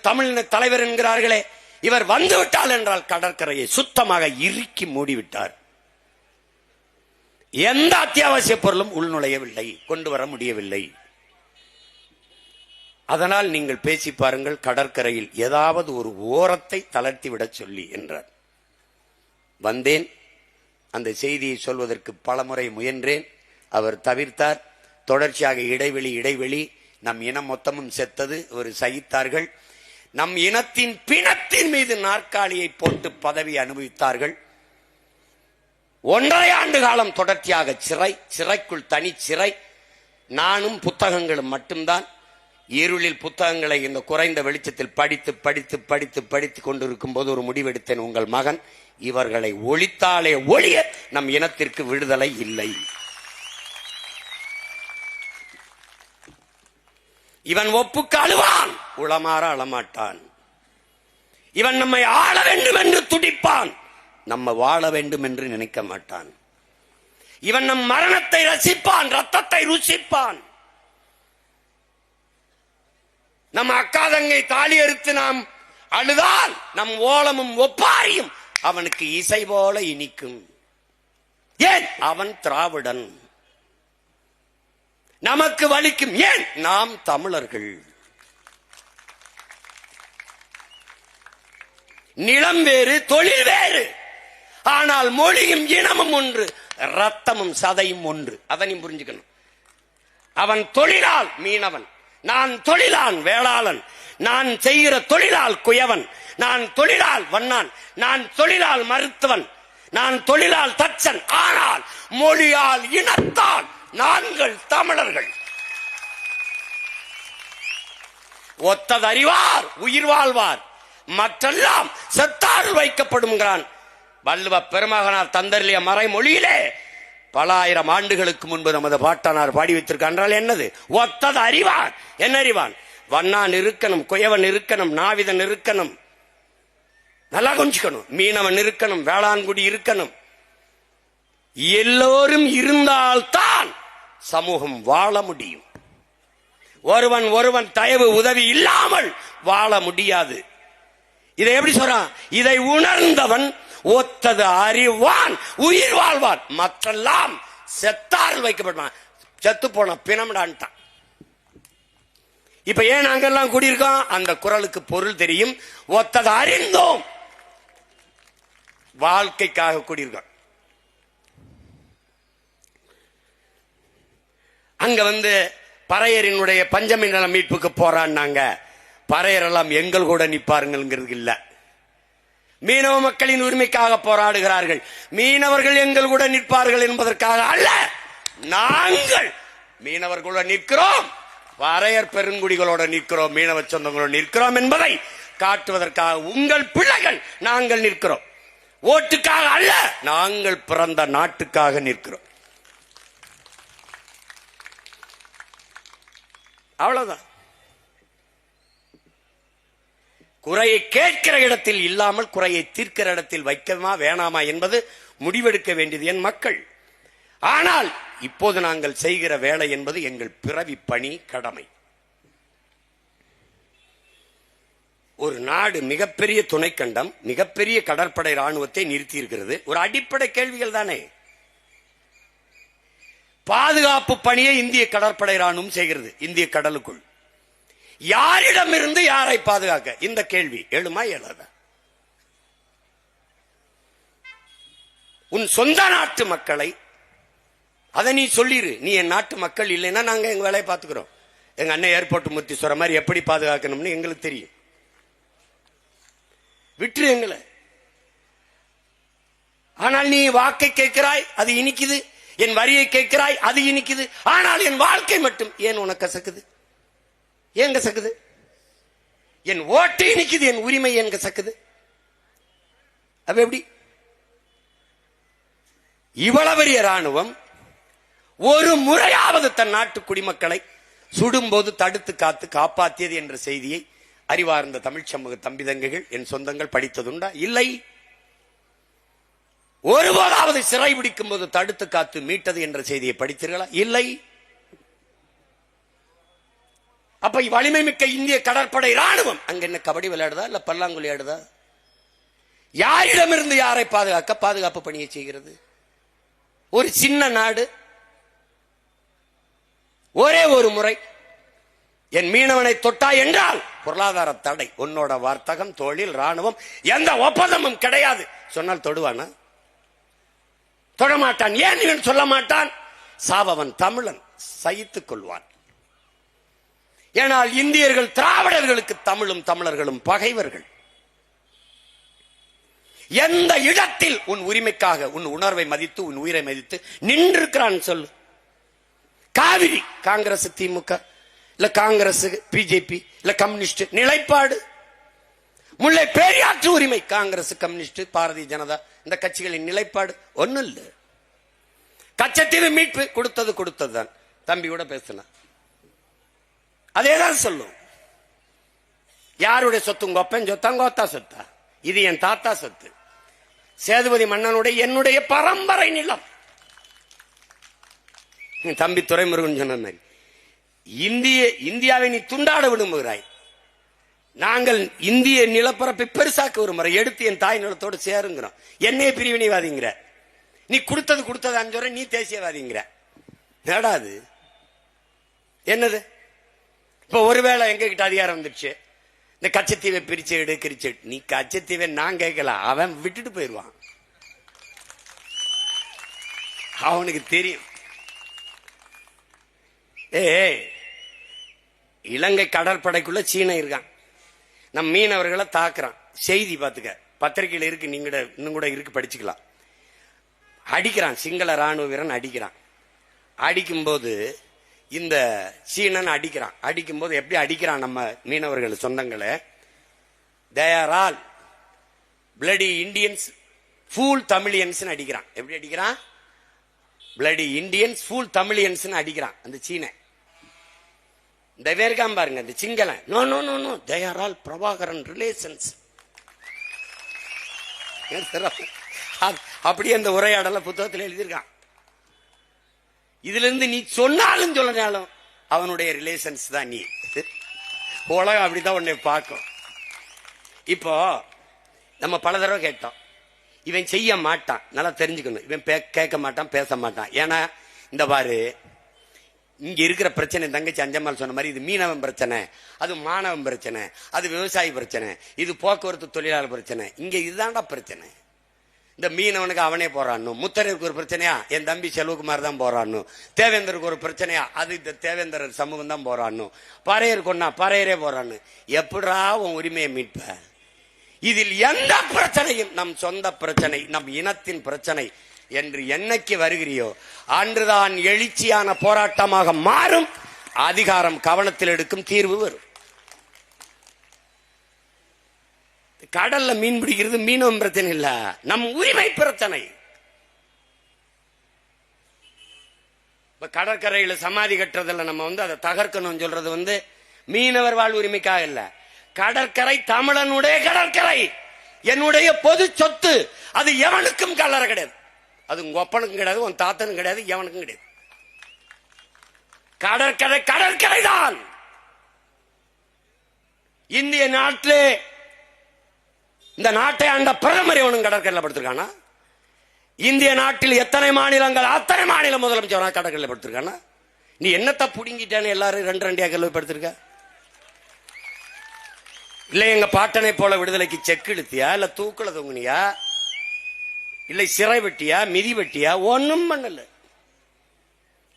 [SPEAKER 1] தமிழ் தலைவர் என்கிறார்களே, இவர் வந்துவிட்டால் என்றால் கடற்கரையை சுத்தமாக இறுக்கி மூடிவிட்டார். எந்த அத்தியாவசிய பொருளும் உள்நுழையவில்லை, கொண்டு வர முடியவில்லை. அதனால் நீங்கள் பேசி பாருங்கள், கடற்கரையில் ஏதாவது ஒரு ஓரத்தை தளர்த்திவிடச் சொல்லி என்றார். வந்தேன், அந்த செய்தியை சொல்வதற்கு பலமுறை முயன்றேன், அவர் தவிர்த்தார். தொடர்ச்சியாக இடைவெளி நம் இனம் மொத்தமும் செத்தது, ஒரு சகித்தார்கள். நம் இனத்தின் பிணத்தின் மீது நாற்காலியை போட்டு பதவி அனுபவித்தார்கள். 1.5 ஆண்டு காலம் தொடர்ச்சியாக சிறைக்குள் தனி சிறை. நானும் புத்தகங்களும் மட்டும்தான். இருளில் புத்தகங்களை இந்த குறைந்த வெளிச்சத்தில் படித்து கொண்டிருக்கும் போது ஒரு முடிவெடுத்தேன், உங்கள் மகன் இவர்களை ஒழித்தாலே ஒழிய நம் இனத்திற்கு விடுதலை இல்லை. இவன் ஒப்புக்கு அழுவான், உளமாற அழமாட்டான். இவன் நம்மை ஆள வேண்டும் என்று துடிப்பான், நம்ம வாழ வேண்டும் என்று நினைக்க மாட்டான். இவன் நம் மரணத்தை ரசிப்பான், ரத்தத்தை ருசிப்பான். நம் அக்காதங்கை தாலி அறுத்து நாம் அழுதால் நம் ஓலமும் ஒப்பாரியும் அவனுக்கு இசை போல இனிக்கும். ஏன்? அவன் திராவிடன். நமக்கு வலிக்கும். ஏன்? நாம் தமிழர்கள். நிலம் வேறு, தொழில் வேறு, ஆனால் மொழியும் இனமும் ஒன்று, ரத்தமும் சதையும் ஒன்று. அதனையும் புரிஞ்சுக்கணும். அவன் தொழிலால் மீனவன், நான் தொழிலான் வேளாளன், நான் செய்கிற தொழிலால் குயவன், நான் தொழிலால் வண்ணான், நான் தொழிலால் மருத்துவன், நான் தொழிலால் தச்சன். ஆனால் மொழியால் இனத்தால் நாங்கள் தமிழர்கள். ஒத்தது அறிவார் உயிர் வாழ்வார், மற்றெல்லாம் செத்தாறு வைக்கப்படும். வள்ளுவ பெருமகனார் தந்தர்லிய மறைமொழியிலே பல ஆயிரம் ஆண்டுகளுக்கு முன்பு நமது பாட்டனார் பாடி வைத்திருக்கால் என்னது? ஒத்தது அறிவான். என்ன அறிவான்? வண்ணான் இருக்கணும், குயவன் இருக்கணும், நாவிதன் இருக்கணும், நல்லா கொஞ்சிக்கணும், மீனவன் இருக்கணும், வேளாண்குடி இருக்கணும். எல்லோரும் இருந்தால்தான் சமூகம் வாழ முடியும். ஒருவன் தயவு உதவி இல்லாமல் வாழ முடியாது. இதை எப்படி சொல்றான்? இதை உணர்ந்தவன் ஒத்தது அறிவான் உயிர் வாழ்வான், மற்றெல்லாம் செத்தால் வைக்கப்படுவான். செத்து போன பிணம்டான்ட்டான். இப்ப ஏன் நாங்கெல்லாம் கூடியிருக்கோம்? அந்த குரலுக்கு பொருள் தெரியும். ஒத்தது அறிந்தோம், வாழ்க்கைக்காக கூடியிருக்கோம். அங்க பறையரினுடைய பஞ்சமி நல மீட்புக்கு போறான்னாங்க. பறையரெல்லாம் எங்கள் கூட நிப்பாருங்கிறது இல்ல. மீனவ மக்களின் உரிமைக்காக போராடுகிறார்கள். மீனவர்கள் எங்கள் கூட நிற்பார்கள் என்பதற்காக அல்ல. நாங்கள் மீனவர்களோட நிற்கிறோம், பறையர் பெருங்குடிகளோட நிற்கிறோம், மீனவ சொந்தங்களோட நிற்கிறோம் என்பதை காட்டுவதற்காக உங்கள் பிள்ளைகள் நாங்கள் நிற்கிறோம். ஓட்டுக்காக அல்ல, நாங்கள் பிறந்த நாட்டுக்காக நிற்கிறோம். அவ்வளவுதான். குறையை கேட்கிற இடத்தில் இல்லாமல் குறையை தீர்க்கிற இடத்தில் வைக்கமா வேணாமா என்பது முடிவெடுக்க வேண்டியது என் மக்கள். ஆனால் இப்போது நாங்கள் செய்கிற வேலை என்பது எங்கள் பிறவி பணி, கடமை. ஒரு நாடு மிகப்பெரிய துணைக்கண்டம், மிகப்பெரிய கடற்படை ராணுவத்தை நிறுத்தி இருக்கிறது. ஒரு அடிப்படை கேள்விகள் தானே. பாதுகாப்பு பணியை இந்திய கடற்படை ராணுவம் செய்கிறது. இந்திய கடலுக்குள் யாரிடமிருந்து யாரை பாதுகாக்க? இந்த கேள்வி எழுமா எழாதா? உன் சொந்த நாட்டு மக்களை அதை நீ சொல்லிரு. நீ என் நாட்டு மக்கள் இல்லைன்னா நாங்க எங்க வேலையை பார்த்துக்கிறோம். எங்க அண்ணன் ஏர்போர்ட் மூர்த்தி சொல்ற மாதிரி எப்படி பாதுகாக்கணும்னு எங்களுக்கு தெரியும். விட்டுரு எங்களை. ஆனால் நீ வாக்கை கேட்கிறாய், அது இனிக்குது. என் வரியை கேட்கிறாய், அது இனிக்குது. ஆனால் என் வாழ்க்கை மட்டும் ஏன் உனக்கு கசக்குது? ஏன் கசக்குது? என் ஓட்டு இனிக்குது, என் உரிமை ஏன் கசக்குது? அப்ப எப்படி? இவ்வளவு பெரிய ராணுவம் ஒரு முறையாவது தன் நாட்டு குடிமக்களை சுடும்போது தடுத்து காத்து காப்பாற்றியது என்ற செய்தியை அறிவார்ந்த தமிழ் சமூக தம்பிதங்கைகள், என் சொந்தங்கள் படித்ததுண்டா? இல்லை. ஒருபோதாவது சிறை பிடிக்கும் போது தடுத்து காத்து மீட்டது என்ற செய்தியை படித்தீர்களா? இல்லை. அப்ப வலிமை மிக்க இந்திய கடற்படை ராணுவம் அங்க என்ன கபடி விளையாடுதா இல்ல பல்லாங்குழி ஆடுதா? யாரிடமிருந்து யாரை பாதுகாப்பு பணியை செய்கிறது? ஒரு சின்ன நாடு. ஒரே ஒரு முறை என் மீனவனை தொட்டா என்றால் பொருளாதார தடை. உன்னோட வர்த்தகம், தொழில், ராணுவம் எந்த ஒப்பந்தமும் கிடையாது சொன்னால் தொடுவானா? தொடமாட்டான். ஏன் இவன் சொல்ல மாட்டான்? சாபவன் தமிழன், சகித்துக் கொள்வான். ஏனால் இந்தியர்கள் திராவிடர்களுக்கு தமிழும் தமிழர்களும் பகைவர்கள். எந்த இடத்தில் உன் உரிமைக்காக உன் உணர்வை மதித்து உன் உயிரை மதித்து நின்றிருக்கிறான் சொல்லு. காவிரி காங்கிரஸ் திமுக இல்ல காங்கிரஸ் பிஜேபி இல்ல கம்யூனிஸ்ட் நிலைப்பாடு. முல்லை பெரியாற்று உரிமை காங்கிரஸ் கம்யூனிஸ்ட் பாரதிய ஜனதா இந்த கட்சிகளின் நிலைப்பாடு ஒண்ணு இல்ல. கச்சத்தீவு மீட்பு கொடுத்ததுதான். தம்பியோட பேசின அதேதான் சொல்லும். யாருடைய சொத்து? உங்க அப்பன் சொத்தா, உங்க அத்தா சொத்தா? இது என் தாத்தா சொத்து. சேதுபதி மன்னனுடைய என்னுடைய பரம்பரை நிலம். தம்பி துரைமுருகன் சொன்ன மாதிரி இந்தியாவை நீ துண்டாட விரும்புகிறாய். நாங்கள் இந்திய நிலப்பரப்பை பெருசாக்க ஒரு முறை எடுத்து என் தாய் நிலத்தோடு சேருங்கிறோம். என்னைய பிரிவினைவாதிங்கிற நீ கொடுத்தது அஞ்சு, நீ தேசியவாதிங்கிற. நேடாது என்னது? இப்ப ஒருவேளை எங்க கிட்ட அதிகாரம் வந்துடுச்சு, இந்த கச்சத்தீவை பிரிச்சு எடு. நீ கச்சத்தீவை நான் கேட்கல, அவன் விட்டுட்டு போயிடுவான். அவனுக்கு தெரியும். இலங்கை கடற்படைக்குள்ள சீன இருக்கான். நம் மீனவர்களை தாக்குறான். செய்தி பாத்துக்க, பத்திரிகையில் இருக்கு, நீங்க இன்னும் கூட இருக்கு, படிச்சுக்கலாம். அடிக்கிறான், சிங்கள ராணுவ வீரன் அடிக்கிறான். அடிக்கும்போது இந்த சீனன் அடிக்கிறான். அடிக்கும்போது எப்படி அடிக்கிறான்? நம்ம மீனவர்கள் சொந்தங்களை, they are all bloody Indians, fool Tamilians அடிக்கிறான். எப்படி அடிக்கிறான்? bloody Indians, fool Tamilians அடிக்கிறான் அந்த சீன. இந்த வேர்காம் பாருங்க, இந்த சிங்களன், no no no no, they are all Prabhakaran relations. அப்படியே அந்த உரையாடல புத்தகத்தில் எழுதியிருக்கான். இதுல இருந்து நீ சொன்னாலும் சொல்லனாலும் அவனுடைய ரிலேஷன்ஸ் தான் நீ. உலகம் அப்படிதான் உன்னை பார்க்கும். இப்போ நம்ம பல தடவை கேட்டோம், இவன் செய்ய மாட்டான், நல்லா தெரிஞ்சுக்கணும். இவன் கேட்க மாட்டான், பேச மாட்டான். ஏன்னா இந்த பாரு, இங்க இருக்கிற பிரச்சனை தங்கச்சி அஞ்சம்மாள் சொன்ன மாதிரி, இது மீனவன் பிரச்சனை, அது மாணவன் பிரச்சனை, அது விவசாயி பிரச்சனை, இது போக்குவரத்து தொழிலாளர் பிரச்சனை. இங்க இதுதான்டா பிரச்சனை. இந்த மீனவனுக்கு அவனே போறான்னு, முத்தரைக்கு ஒரு பிரச்சனையா, என் தம்பி செல்வகுமார் தான் போறான்னு, தேவேந்தருக்கு ஒரு பிரச்சனையா, அது இந்த தேவேந்தர் சமூகம் தான் போறான்னு, பறையர் கொண்டா பறையரே போறான்னு. எப்படா உன் உரிமையை மீட்ப? இதில் எந்த பிரச்சனையும் நம் சொந்த பிரச்சனை, நம் இனத்தின் பிரச்சனை என்று என்னைக்கு வருகிறியோ அன்றுதான் எழுச்சியான போராட்டமாக மாறும். அதிகாரம் கவனத்தில் எடுக்கும், தீர்வு வரும். கடல்ல மீன் பிடிக்கிறது மீனவன் பிரச்சனை இல்ல, நம் உரிமை பிரச்சனை. இப்ப கடற்கரையில சமாதி கட்டுறதுல நம்ம அதை தகர்க்கணும் சொல்றது மீனவர் வாழ் உரிமைக்காக இல்ல. கடற்கரை தமிழனுடைய கடற்கரை, என்னுடைய பொது சொத்து. அது எவனுக்கும் கல்லற கிடையாது. அது உங்க ஒப்பனுக்கும் கிடையாது, உன் தாத்தனுக்கும் கிடையாது, எவனுக்கும் கிடையாது. கடற்கரை கடற்கரை தான். இந்திய நாட்டிலே இந்த நாட்டை ஆண்ட பிரதமர் எவனும் கடற்கரையில் படுத்திருக்கானா? இந்திய நாட்டில் எத்தனை மாநிலங்கள், அத்தனை மாநில முதலமைச்சர் கடற்கரையில் படுத்திருக்கானா? நீ என்னத்த புடுங்கிட்டான்னு எல்லாரும் 2 ஏக்கர்ல படுத்திருக்க? இல்ல எங்க பாட்டனை போல விடுதலைக்கு செக் இழுத்தியா, இல்ல தூக்குல தொங்குனியா, இல்ல சிறை வெட்டியா, மிதி வெட்டியா? ஒன்னும் பண்ணல.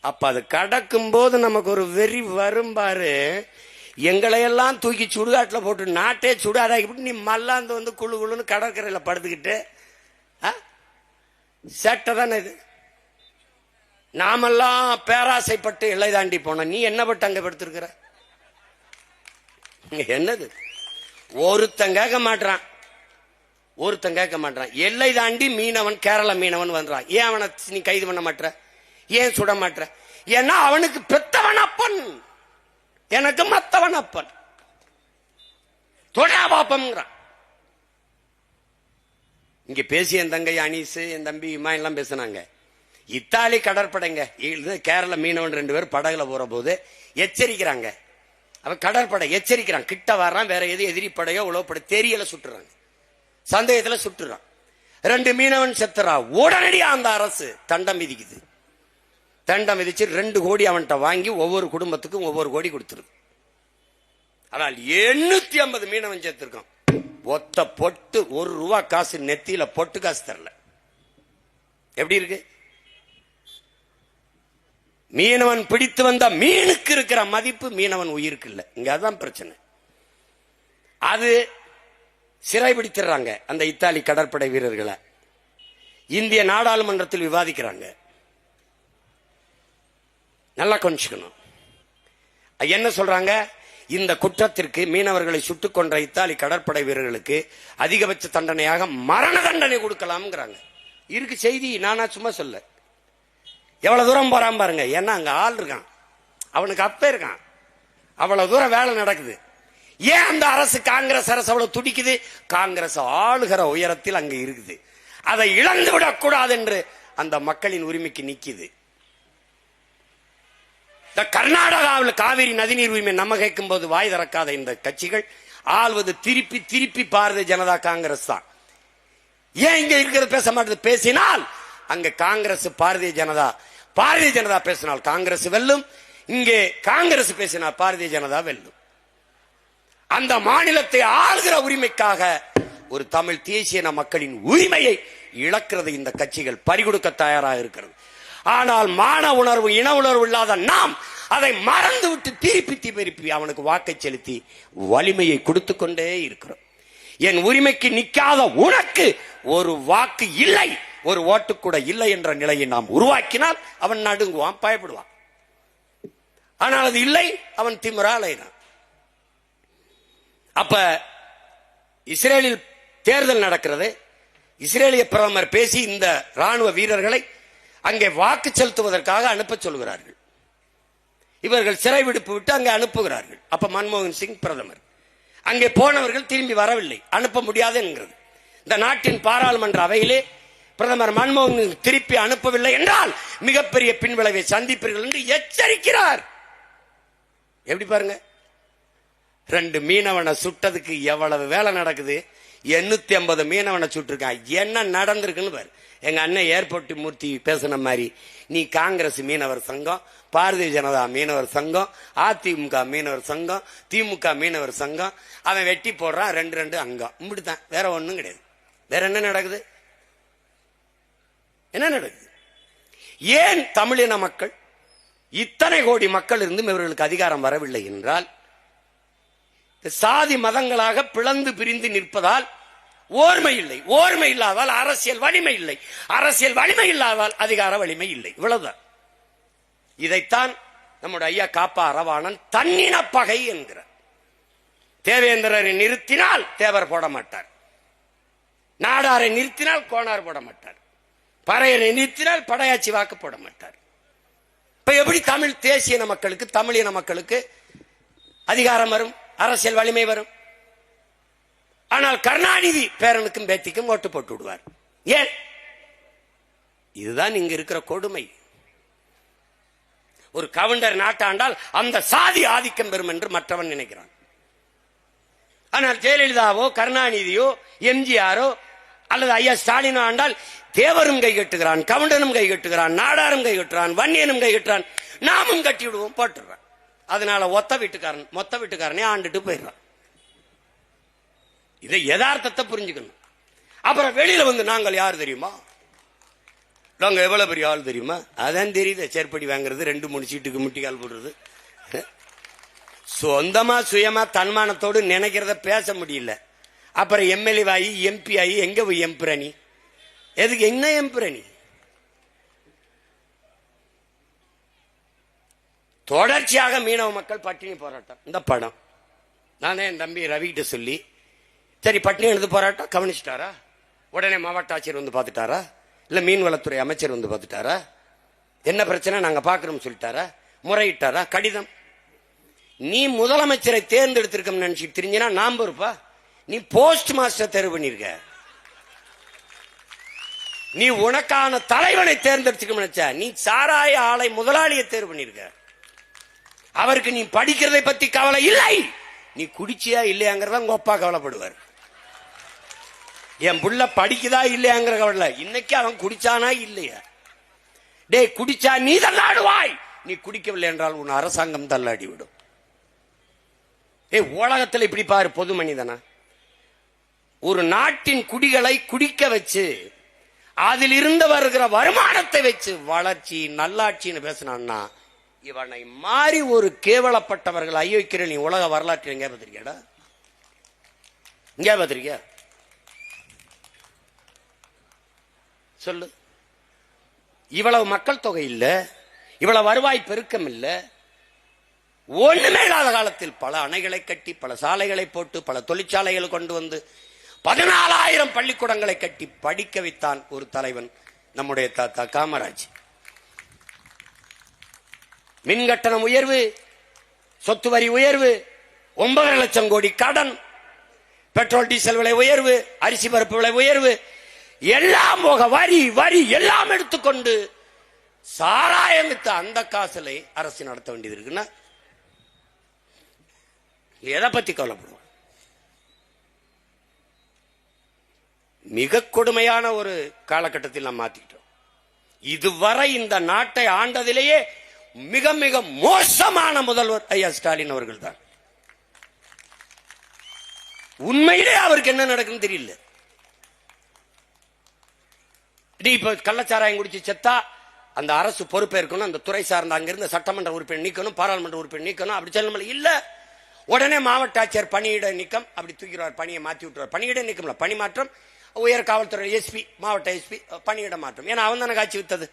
[SPEAKER 1] அப்ப அது கடக்கும் போது நமக்கு ஒரு வெறி வரும்பாரு. எங்களையெல்லாம் தூக்கி சுடுகாட்டில் போட்டு நாட்டே சுடாதாக்கி நீ மல்லாந்து குழு குழுன்னு கடற்கரையில் படுத்துக்கிட்டு சேட்டை தானே இது. நாமெல்லாம் பேராசைப்பட்டு எல்லை தாண்டி போன, நீ என்ன பட்டு அங்க படுத்திருக்கிற? என்னது? ஒருத்தன் கேட்க மாட்டான், எல்லை தாண்டி மீனவன், கேரள மீனவன் வந்துறான். ஏன் அவனை நீ கைது பண்ண மாட்ட? ஏன் சுட மாட்ட? ஏன்னா அவனுக்கு பெத்தவன் அப்பன், எனக்கு மத்தவன் அப்பன். தொடா பாப்பம்ங்கிறான். இங்க பேசிய என் தங்கை அனீஸ், என் தம்பி இம்மா எல்லாம் பேசினாங்க. இத்தாலி கடற்படைங்க கேரள மீனவன் 2 பேர் படகுல போற போது எச்சரிக்கிறாங்க, அவன் கடற்படை எச்சரிக்கிறான், கிட்ட வர்றான், வேற எது எதிரி படையோ உளவுப்படை தெரியல, சுட்டுறாங்க, சந்தேகத்துல சுட்டுறான். 2 மீனவன் செத்துறா. உடனடியா அந்த அரசு தண்டம் விதிக்குது. தண்டம் விதிச்சு 2 கோடி அவன்கிட்ட வாங்கி ஒவ்வொரு குடும்பத்துக்கும் ஒவ்வொரு கோடி கொடுத்துருது. ஆனால் 850 மீனவன் செத்துருக்கான். ஒத்த பொட்டு ₹1 காசு நெத்தியில பொட்டு காசு தரல. எப்படி இருக்கு? மீனவன் பிடித்து வந்த மீனுக்கு இருக்கிற மதிப்பு மீனவன் உயிருக்கு இல்ல. இங்க அதான் பிரச்சனை. அது சிறை பிடித்துறாங்க அந்த இத்தாலி கடற்படை வீரர்களை. இந்திய நாடாளுமன்றத்தில் விவாதிக்கிறாங்க. நல்லா கொஞ்சிக்கணும். என்ன சொல்றாங்க? இந்த குற்றத்திற்கு, மீனவர்களை சுட்டுக் கொன்ற இத்தாலி கடற்படை வீரர்களுக்கு அதிகபட்ச தண்டனையாக மரண தண்டனை கொடுக்கலாம்ங்கிறாங்க. இருக்கு செய்தி, நானா சும்மா சொல்ல. எவ்வளவு தூரம் போறான் பாருங்க. ஏன்னா அங்க ஆள் இருக்கான், அவனுக்கு அப்ப இருக்கான், அவ்வளவு தூரம் வேலை நடக்குது. ஏன் அந்த அரசு, காங்கிரஸ் அரசு அவ்வளவு துடிக்குது? காங்கிரஸ் ஆளுகிற உயரத்தில் அங்க இருக்குது. அதை இழந்து விடக்கூடாது என்று அந்த மக்களின் உரிமைக்கு நிக்குது. கர்நாடகாவில் காவிரி நதிநீர் உரிமை நம்ம கேட்கும் போது வாய் திறக்காத இந்த கட்சிகள் ஆள்வது திருப்பி திருப்பி பாரதிய ஜனதா காங்கிரஸ் தான். ஏன் இங்க இருக்கிறது பேச மாட்டது? பேசினால் அங்க காங்கிரஸ் பாரதிய ஜனதா, பாரதிய ஜனதா பேசினால் காங்கிரஸ் வெல்லும், இங்கே காங்கிரஸ் பேசினால் பாரதிய ஜனதா வெல்லும். அந்த மாநிலத்தை ஆளுகிற உரிமைக்காக ஒரு தமிழ் தேசிய மக்களின் உரிமையை இழக்கிறது இந்த கட்சிகள் பறிகொடுக்க தயாராக இருக்கிறது. ஆனால் மான உணர்வு, இன உணர்வு இல்லாத நாம் அதை மறந்து விட்டு திருப்பி திருப்பி அவனுக்கு வாக்கை செலுத்தி வலிமையை கொடுத்து கொண்டே இருக்கிறோம். என் உரிமைக்கு நிற்காத உனக்கு ஒரு வாக்கு இல்லை, ஒரு ஓட்டு கூட இல்லை என்ற நிலையை நாம் உருவாக்கினால் அவன் நடுங்குவான், பயப்படுவான். ஆனால் அது இல்லை, அவன் திமிரா அலைகிறான். அப்ப இஸ்ரேலில் தேர்தல் நடக்கிறது. இஸ்ரேலிய பிரதமர் பேசி இந்த ராணுவ வீரர்களை அங்கே வாக்கு செலுத்துவதற்காக அனுப்ப சொல்கிறார்கள். இவர்கள் சிறை விடுப்பு விட்டு அங்கே அனுப்புகிறார்கள். அப்ப மன்மோகன் சிங் பிரதமர். அங்கே போனவர்கள் திரும்பி வரவில்லை, அனுப்ப முடியாது என்கிறது. இந்த நாட்டின் பாராளுமன்ற அவையிலே பிரதமர் மன்மோகன் திருப்பி அனுப்பவில்லை என்றால் மிகப்பெரிய பின்விளைவை சந்திப்பீர்கள் என்று எச்சரிக்கிறார். எப்படி பாருங்க, 2 மீனவனை சுட்டதுக்கு எவ்வளவு வேலை நடக்குது. 850 மீனவனை சுட்டிருக்கான். என்ன நடந்திருக்குன்னு பாரு. எங்க அண்ணன் ஏர்போர்ட் மூர்த்தி பேசின மாதிரி, நீ காங்கிரஸ் மீனவர் சங்கம், பாரதிய ஜனதா மீனவர் சங்கம், அதிமுக மீனவர் சங்கம், திமுக மீனவர் சங்கம், அவன் வெட்டி போடுறான் 2 அங்கம். இப்படித்தான், வேற ஒண்ணும் கிடையாது. வேற என்ன நடக்குது? என்ன நடக்குது? ஏன் தமிழின மக்கள், இத்தனை கோடி மக்கள் இருந்தும் இவர்களுக்கு அதிகாரம் வரவில்லை என்றால், சாதி மதங்களாக பிளந்து பிரிந்து நிற்பதால் ஓர்மை இல்லை. ஓர்மை இல்லாதால் அரசியல் வலிமை இல்லை. அரசியல் வலிமை இல்லாதால் அதிகார வலிமை இல்லை. இவ்வளவுதான். இதைத்தான் நம்முடைய ஐயா காப்பா அரவாணன் தன்னின பகை என்கிறார். தேவேந்திரரை நிறுத்தினால் தேவர் போட மாட்டார், நாடாரை நிறுத்தினால் கோனார் போட மாட்டார், பறையரை நிறுத்தினால் படையாச்சி வாக்கு போட மாட்டார். இப்ப எப்படி தமிழ் தேசிய மக்களுக்கு, தமிழின மக்களுக்கு அதிகாரம் வரும், அரசியல் வலிமை வரும்? ஆனால் கருணாநிதி பேரனுக்கும் பேத்திக்கும் ஓட்டு போட்டு விடுவார். ஏன்? இதுதான் இங்க இருக்கிற கொடுமை. ஒரு கவுண்டர் நாட்டாண்டால் அந்த சாதி ஆதிக்கம் பெறும் என்று மற்றவன் நினைக்கிறான். ஆனால் ஜெயலலிதாவோ கருணாநிதியோ எம்ஜிஆரோ அல்லது ஐயா ஸ்டாலினோ ஆண்டால் தேவரும் கை கட்டுகிறான், கவுண்டனும் கை கட்டுகிறான், நாடாரும் கை கட்டுறான், வன்னியனும் கை கட்டுறான், நாமும் கட்டி விடுவோம், போட்டுறான். அதனால மொத்த வீட்டுக்காரனே ஆண்டுட்டு போயிடுறான். இதை யதார்த்தத்தை புரிஞ்சுக்கணும். அப்புறம் வெளியில வந்து நாங்கள் யார் தெரியுமா, நாங்க எவ்வளவு பெரிய ஆள் தெரியுமா, அதான் தெரியுது. செருப்படி வாங்குறது, 2-3 சீட்டுக்கு முட்டிக்கால் போடுறது, சொந்தமா சுயமா தன்மானத்தோடு நினைக்கிறத பேச முடியல. அப்புறம் எம்எல்ஏ ஆகி எம்பி ஆகி எங்க போய் எம்பிரணி? எதுக்கு என்ன எம்பிரணி? தொடர்ச்சியாக மீனவ மக்கள் பட்டினி போராட்டம். இந்த படம் நானே என் தம்பி ரவிகிட்ட சொல்லி, சரி பட்டினி எழுது போராட்டம் கவனிச்சிட்டாரா? உடனே மாவட்ட ஆட்சியர் வந்து பார்த்துட்டாரா? இல்ல மீன்வளத்துறை அமைச்சர் வந்து பார்த்துட்டாரா? என்ன பிரச்சனை நாங்க பாக்குறோம் சொல்லிட்டாரா? முறையிட்டாரா? கடிதம். நீ முதலமைச்சரை தேர்ந்தெடுத்திருக்க நினைச்சு தெரிஞ்சினா நாம் பொறுப்பா? நீ போஸ்ட் மாஸ்டர் தேர்வு பண்ணிருக்க, நீ உனக்கான தலைவனை தேர்ந்தெடுத்துக்க நினைச்ச, நீ சாராய ஆலை முதலாளியை தேர்வு பண்ணிருக்க. அவருக்கு நீ படிக்கிறதை பத்தி கவலை இல்லை, நீ குடிச்சியா இல்லையாங்கிறத உங்க அப்பா கவலைப்படுவார். என் புள்ள படிக்குதா இல்லையாங்கிற கவலை. இன்னைக்கு அவன் குடிச்சானா இல்லையா? டே குடிச்சா நீ தள்ளாடுவாய், நீ குடிக்கவில்லை என்றால் உன் அரசாங்கம் தள்ளாடி விடும். உலகத்தில் இப்படி பாரு, பொது மனிதனா ஒரு நாட்டின் குடிகளை குடிக்க வச்சு அதில் இருந்து வருகிற வருமானத்தை வச்சு வளர்ச்சி நல்லாட்சின்னு பேசினான்னா இவனை மாறி ஒரு கேவலப்பட்டவர்கள் ஐயோக்கிற நீ உலக வரலாற்று எங்க பார்த்திருக்கியாடா? இங்க பார்த்திருக்கியா? சொல்லு. இவ்வளவு மக்கள் தொகை இல்ல, இவ்வளவு வருவாய் பெருக்கம் இல்ல, ஒண்ணுமே இல்லாத காலத்தில் பல அணைகளை கட்டி பல சாலைகளை போட்டு பல தொழிற்சாலைகளை கொண்டு வந்து 14,000 பள்ளிக்கூடங்களை கட்டி படிக்க வைத்தான் ஒரு தலைவன், நம்முடைய தாத்தா காமராஜ். மின் கட்டணம் உயர்வு, சொத்து வரி உயர்வு, 9 லட்சம் கோடி கடன், பெட்ரோல் டீசல் விலை உயர்வு, அரிசி பருப்பு விலை உயர்வு, எல்லாம் போக வரி வரி எல்லாம் எடுத்துக்கொண்டு சாராயம் வித்த அந்த காசுல அரசு நடத்த வேண்டியது இருக்குன்னா எதை பத்தி கவலைப்படுவோம்? மிக கொடுமையான ஒரு காலகட்டத்தில் நாம் மாத்திட்டோம். இதுவரை இந்த நாட்டை ஆண்டதிலேயே மிக மிக மோசமான முதல்வர் ஐயா ஸ்டாலின் அவர்கள் தான். உண்மையிலே அவருக்கு என்ன நடக்குன்னு தெரியல. இப்ப கள்ளச்சாராயம் குடிச்சு செத்தா அந்த அரசு பொறுப்பேற்கணும், அந்த துறை சார்ந்த அங்கிருந்த சட்டமன்ற உறுப்பினர் நீக்கணும், பாராளுமன்ற உறுப்பினர் நீக்கணும், அப்படி சொல்ல இல்ல. உடனே மாவட்ட ஆட்சியர் பணியிட நீக்கம் அப்படி தூக்கிறார், பணியை மாற்றி விட்டுறார். பணியிட நீக்கம் பணி மாற்றம், உயர் காவல்துறை எஸ்பி மாவட்ட எஸ்பி பணியிட மாற்றம். ஏன்னா அவன் தானே காட்சி வித்தது,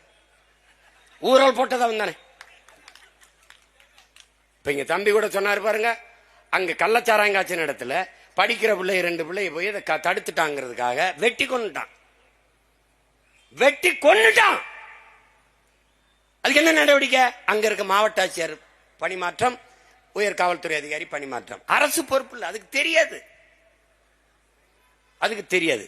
[SPEAKER 1] ஊரல் போட்டது அவன் தானே. இப்ப இங்க தம்பி கூட சொன்னாரு பாருங்க, அங்க கள்ளச்சாராயம் காய்ச்சின இடத்துல படிக்கிற பிள்ளை 2 பிள்ளைய போய் தடுத்துட்டாங்கிறதுக்காக வெட்டி கொண்டுட்டான். வெட்டி கொண்டுட்டான். அதுக்கு என்ன நடவடிக்கை? அங்க இருக்க மாவட்ட ஆட்சியர் பணிமாற்றம், உயர் காவல்துறை அதிகாரி பணிமாற்றம். அரசு பொறுப்பு இல்லை, அதுக்கு தெரியாது, அதுக்கு தெரியாது.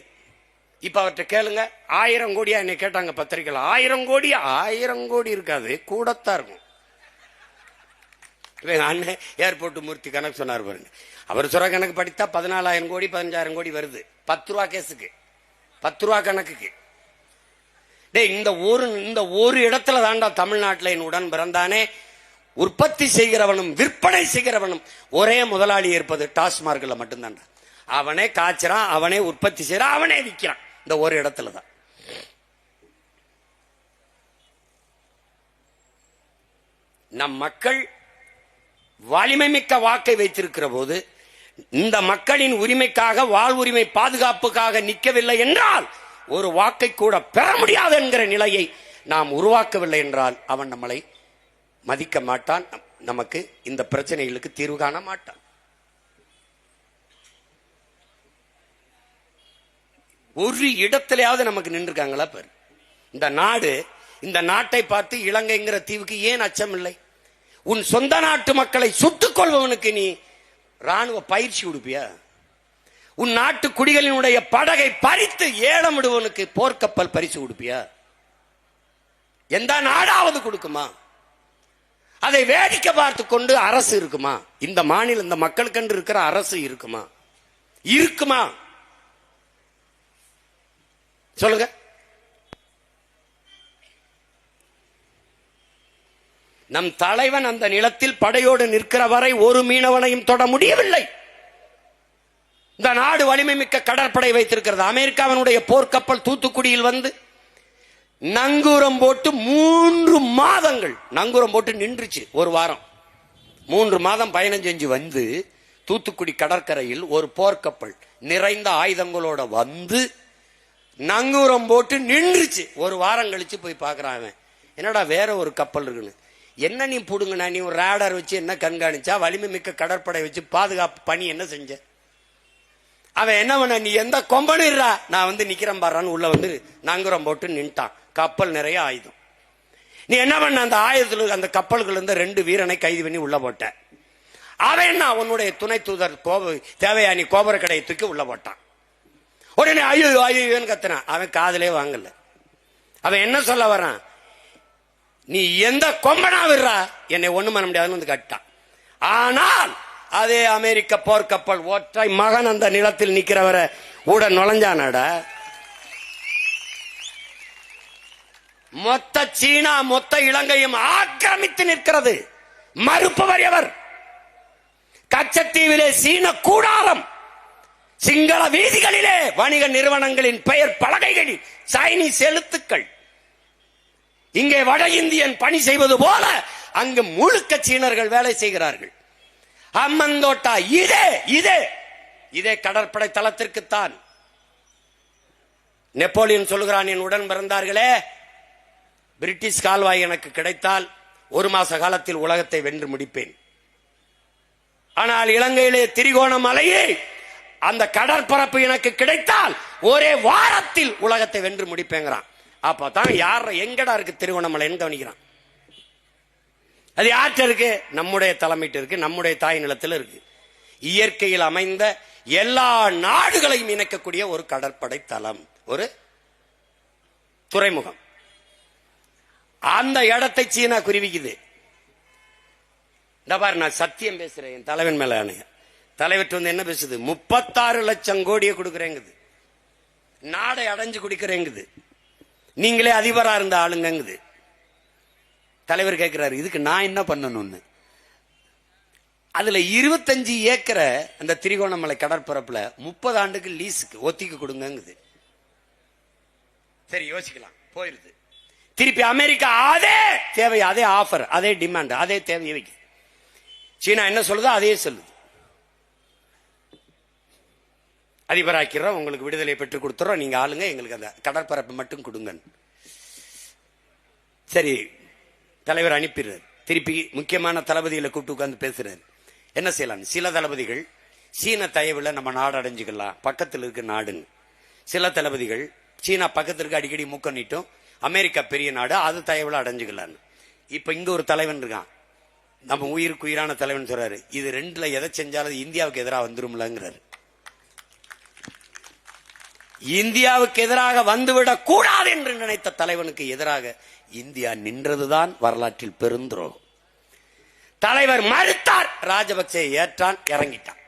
[SPEAKER 1] இப்ப அவர்கிட்ட கேளுங்க, 1000 கோடியா என்ன கேட்டாங்க பத்திரிகையில். 1000 கோடி 1000 கோடி இருக்காது, கூடத்தான் இருக்கும். அண்ணன் ஏர்போர்ட் மூர்த்தி கணக்கு சொன்னார் பாருங்க, அவர் சொல்ற கணக்கு படித்தா 14,000 கோடி 15,000 கோடி வருது. 10 ரூபா கேஸுக்கு, 10 ரூபா கணக்குக்கு. இந்த ஒரு இடத்துல தாண்டா தமிழ்நாட்டில் என் உடன் பிறந்தானே உற்பத்தி செய்கிறவனும் விற்பனை செய்கிறவனும் ஒரே முதலாளி இருப்பது டாஸ்மார்க்ல மட்டும்தான்டா. அவனே காய்ச்சறான், அவனே உற்பத்தி செய்யறான், அவனே விற்கிறான். இந்த ஒரு இடத்துல தான். நம் மக்கள் வலிமை மிக்க வாக்கை வைத்திருக்கிற போது இந்த மக்களின் உரிமைக்காக வாழ்வுரிமை பாதுகாப்புக்காக நிற்கவில்லை என்றால் ஒரு வாக்கை கூட பெற முடியாது என்கிற நிலையை நாம் உருவாக்கவில்லை என்றால் அவன் நம்மளை மதிக்க மாட்டான், நமக்கு இந்த பிரச்சனைகளுக்கு தீர்வு காண மாட்டான். ஒரு இடத்திலேயாவது நமக்கு நின்றுருக்காங்களா பாரு. இந்த நாட்டை பார்த்து இலங்கைங்கிற தீவுக்கு ஏன் அச்சம் இல்லை? உன் சொந்த நாட்டு மக்களை சுட்டுக் கொள்பவனுக்கு நீ ராணுவ பயிற்சி கொடுப்பியா? உன் நாட்டு குடிகளினுடைய படகை பறித்து ஏலம் விடுவனுக்கு போர்க்கப்பல் பரிசு கொடுப்பியா? எந்த நாடாவது கொடுக்குமா? அதை வேடிக்கை பார்த்து கொண்டு அரசு இருக்குமா? இந்த மாநிலம் இந்த மக்களுக்கென்று இருக்கிற அரசு இருக்குமா? இருக்குமா சொல்லுங்க. நம் தலைவன் அந்த நிலத்தில் படையோடு நிற்கிற வரை ஒரு மீனவனையும் தொட முடியவில்லை. இந்த நாடு வலிமை மிக்க கடற்படை வைத்திருக்கிறது. அமெரிக்காவினுடைய போர்க்கப்பல் தூத்துக்குடியில் வந்து நங்கூரம் போட்டு 3 மாதங்கள் நங்கூரம் போட்டு நின்றுச்சு. ஒரு வாரம் 3 மாதம் பயணம் செஞ்சு வந்து தூத்துக்குடி கடற்கரையில் ஒரு போர்க்கப்பல் நிறைந்த ஆயுதங்களோட வந்து நங்கூரம் போட்டு நின்றுச்சு. ஒரு வாரம் கழிச்சு போய் பார்க்கறான், என்னடா வேற ஒரு கப்பல் இருக்குன்னு. என்ன நீ புடுங்கண்ணா, நீ ஒரு ரேடார் வச்சு என்ன கண்காணிச்சா? வலிமை மிக்க கடற்படை வச்சு பாதுகாப்பு பணி என்ன செஞ்ச? அவன் என்ன பண்ண, நீ எந்த கொம்பனிடுறா, நான் வந்து நிக்கிறேன் பாடுறான்னு உள்ள வந்து நங்கூரம் போட்டு நின்ட்டான். கப்பல் நிறைய ஆயுதம். நீ என்ன பண்ண, அந்த ஆயுதத்துல அந்த கப்பல்கள் இருந்த 2 வீரனை கைது பண்ணி உள்ள போட்ட. அவன் என்ன, உன்னுடைய துணை தூதர் தேவையானி கோபுர கடையை தூக்கி உள்ள போட்டான். உடனே ஐயோ ஐயோன்னு கத்துனான். அவன் காதலே வாங்கல. அவன் என்ன சொல்ல வரான், நீ எந்த கொம்பனா விடுறா, என்னை ஒண்ணும் பண்ண முடியாதுன்னு வந்து கட்டான். ஆனால் அதே அமெரிக்க போர்க்கப்பல் ஒற்றை மகன் அந்த நிலத்தில் நிக்கிறவரை உடன் நுழைஞ்சானடா. மொத்த சீனா மொத்த இலங்கையும் ஆக்கிரமித்து நிற்கிறது. மறுப்பவர் எவர்? கச்சத்தீவிலே சீன கூடாரம், சிங்கள வீதிகளிலே வணிக நிறுவனங்களின் பெயர் பலகைகளில் சைனீஸ் எழுத்துக்கள். இங்கே வட இந்தியன் பணி செய்வது போல அங்கு முழுக்க சீனர்கள் வேலை செய்கிறார்கள். அம்மந்தோட்டா இதே இதே இதே கடற்படை தளத்திற்குத்தான். நெப்போலியன் சொல்லுகிறான், என் உடன் பிறந்தார்களே, பிரிட்டிஷ் கால்வாய் எனக்கு கிடைத்தால் 1 மாச காலத்தில் உலகத்தை வென்று முடிப்பேன். ஆனால் இலங்கையிலே திரிகோணமலையே அந்த கடற்பரப்பு எனக்கு கிடைத்தால் ஒரே வாரத்தில் உலகத்தை வென்று முடிப்பேங்கிறான். அப்பதான் யார் எங்கடா இருக்கு திரிகோணமலைன்னு கவனிக்கிறான். அது யார்கிட்ட இருக்கு? நம்முடைய தலைமையிட்ட இருக்கு, நம்முடைய தாய் நிலத்தில் இருக்கு. இயற்கையில் அமைந்த எல்லா நாடுகளையும் இணைக்கக்கூடிய ஒரு கடற்படை தளம், ஒரு துறைமுகம். அந்த இடத்தை சீனா குருவிக்குது. இந்த பாரு, நான் சத்தியம் பேசுறேன் என் தலைவன் மேல. தலைவர் வந்து என்ன பேசுது? 36 லட்சம் கோடியை கொடுக்குறேங்குது, நாடை அடைஞ்சு குடிக்கிறேங்குது, நீங்களே அதிபரா இருந்த ஆளுங்குது. தலைவர் கேட்கிறாரு, இதுக்கு நான் என்ன பண்ணணும்னு. அதுல 25 ஏக்கரை அந்த திரிகோணமலை கடற்பரப்புல 30 ஆண்டுக்கு லீஸுக்கு ஒத்திக்கு கொடுங்குது. சரி, யோசிக்கலாம், போயிருது. திருப்பி அமெரிக்கா அதே தேவை, அதே ஆஃபர், அதே டிமாண்ட், அதே தேவையை வைக்க. சீனா என்ன சொல்லுதோ அதே சொல்லுது. அதிபராக்கிறோம், உங்களுக்கு விடுதலை பெற்றுக் கொடுத்துறோம், நீங்க ஆளுங்க, எங்களுக்கு அந்த கடற்பரப்பு மட்டும் கொடுங்க. சரி, தலைவர் அனுப்பிடுறாரு. திருப்பி முக்கியமான தளபதிகளை கூப்பிட்டு உட்கார்ந்து பேசுறாரு. என்ன செய்யலாம்? சில தளபதிகள் சீன தயவுல நம்ம நாடு அடைஞ்சுக்கலாம், பக்கத்தில் இருக்க நாடுன்னு. சில தளபதிகள் சீனா பக்கத்தில் இருக்க அடிக்கடி மூக்க நீட்டும், அமெரிக்கா பெரிய நாடு, அது தயவுல அடைஞ்சுக்கலான்னு. இப்ப இங்க ஒரு தலைவன் இருக்கான், நம்ம உயிருக்கு உயிரான தலைவன் சொல்றாரு, இது ரெண்டுல எதை செஞ்சாலும் இந்தியாவுக்கு எதிராக வந்துரும்லங்கிறாரு. இந்தியாவுக்கு எதிராக வந்துவிடக் கூடாது என்று நினைத்த தலைவனுக்கு எதிராக இந்தியா நின்றதுதான் வரலாற்றில் பெருந்துரோகம். தலைவர் மறுத்தார், ராஜபக்சே ஏற்றான், இறங்கிட்டான்.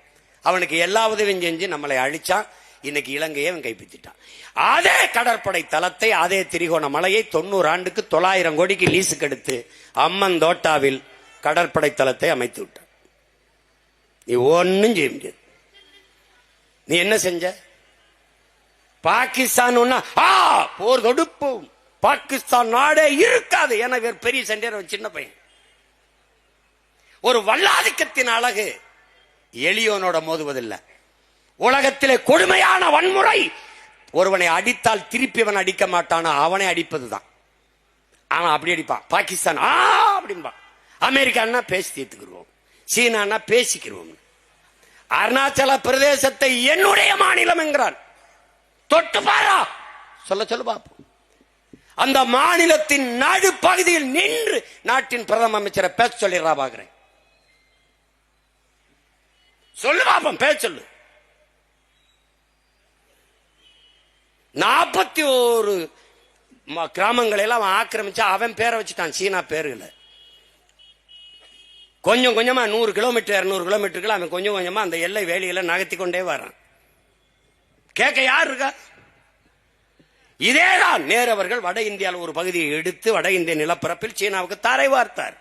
[SPEAKER 1] அவனுக்கு எல்லா உதவியும் செஞ்சு நம்மளை அழிச்சான். இன்னைக்கு இலங்கையை அவன் கைப்பற்றிட்டான். அதே கடற்படை தளத்தை, அதே திரிகோணமலையை 90 ஆண்டுக்கு 900 கோடிக்கு லீஸுக்கு எடுத்து அம்மந்தோட்டாவில் கடற்படை தளத்தை அமைத்து விட்டான். நீ ஒன்னும் செய்ய முடியாது. நீ என்ன செஞ்ச? பாகிஸ்தான் போர் தொடுப்போம், பாகிஸ்தான் நாடே இருக்காது. ஏன்னா பெரிய சண்டை, சின்ன பையன். ஒரு வல்லாதிக்கத்தின் அழகு எளியோனோட மோதுவதில்லை. உலகத்திலே கொடுமையான வன்முறை, ஒருவனை அடித்தால் திருப்பி அவன் அடிக்க மாட்டானா, அவனை அடிப்பதுதான். அவன் அப்படி அடிப்பான். பாகிஸ்தான் அப்படின்பா, அமெரிக்கான்னா பேசி தீர்த்துக்கிடுவோம், சீனான்னா பேசிக்கிடுவோம். அருணாச்சல பிரதேசத்தை என்னுடைய மாநிலம் என்கிறான். தொட்டு பாரா, சொல்ல சொல்ல பாப்போம். அந்த மாநிலத்தின் நடுப்பகுதியில் நின்று நாட்டின் பிரதம அமைச்சரை பேச சொல்லிடுறா பாக்குறேன். சொல்லு பாப்போம், பேச சொல்லு. 41 கிராமங்களை எல்லாம் அவன் ஆக்கிரமிச்சா, அவன் பேரை வச்சுட்டான், சீனா பேருல. கொஞ்சம் கொஞ்சமா 100 கிலோமீட்டர் 200 கிலோமீட்டருக்கு அவன் கொஞ்சம் கொஞ்சமா அந்த எல்லை வேலியில நகர்த்தி கொண்டே வரான். கேட்க யார் இருக்கா? இதேதான் நேரு அவர்கள் வட இந்தியாவில் ஒரு பகுதியை எடுத்து வட இந்திய நிலப்பரப்பில் சீனாவுக்கு தாரை வார்த்தார்.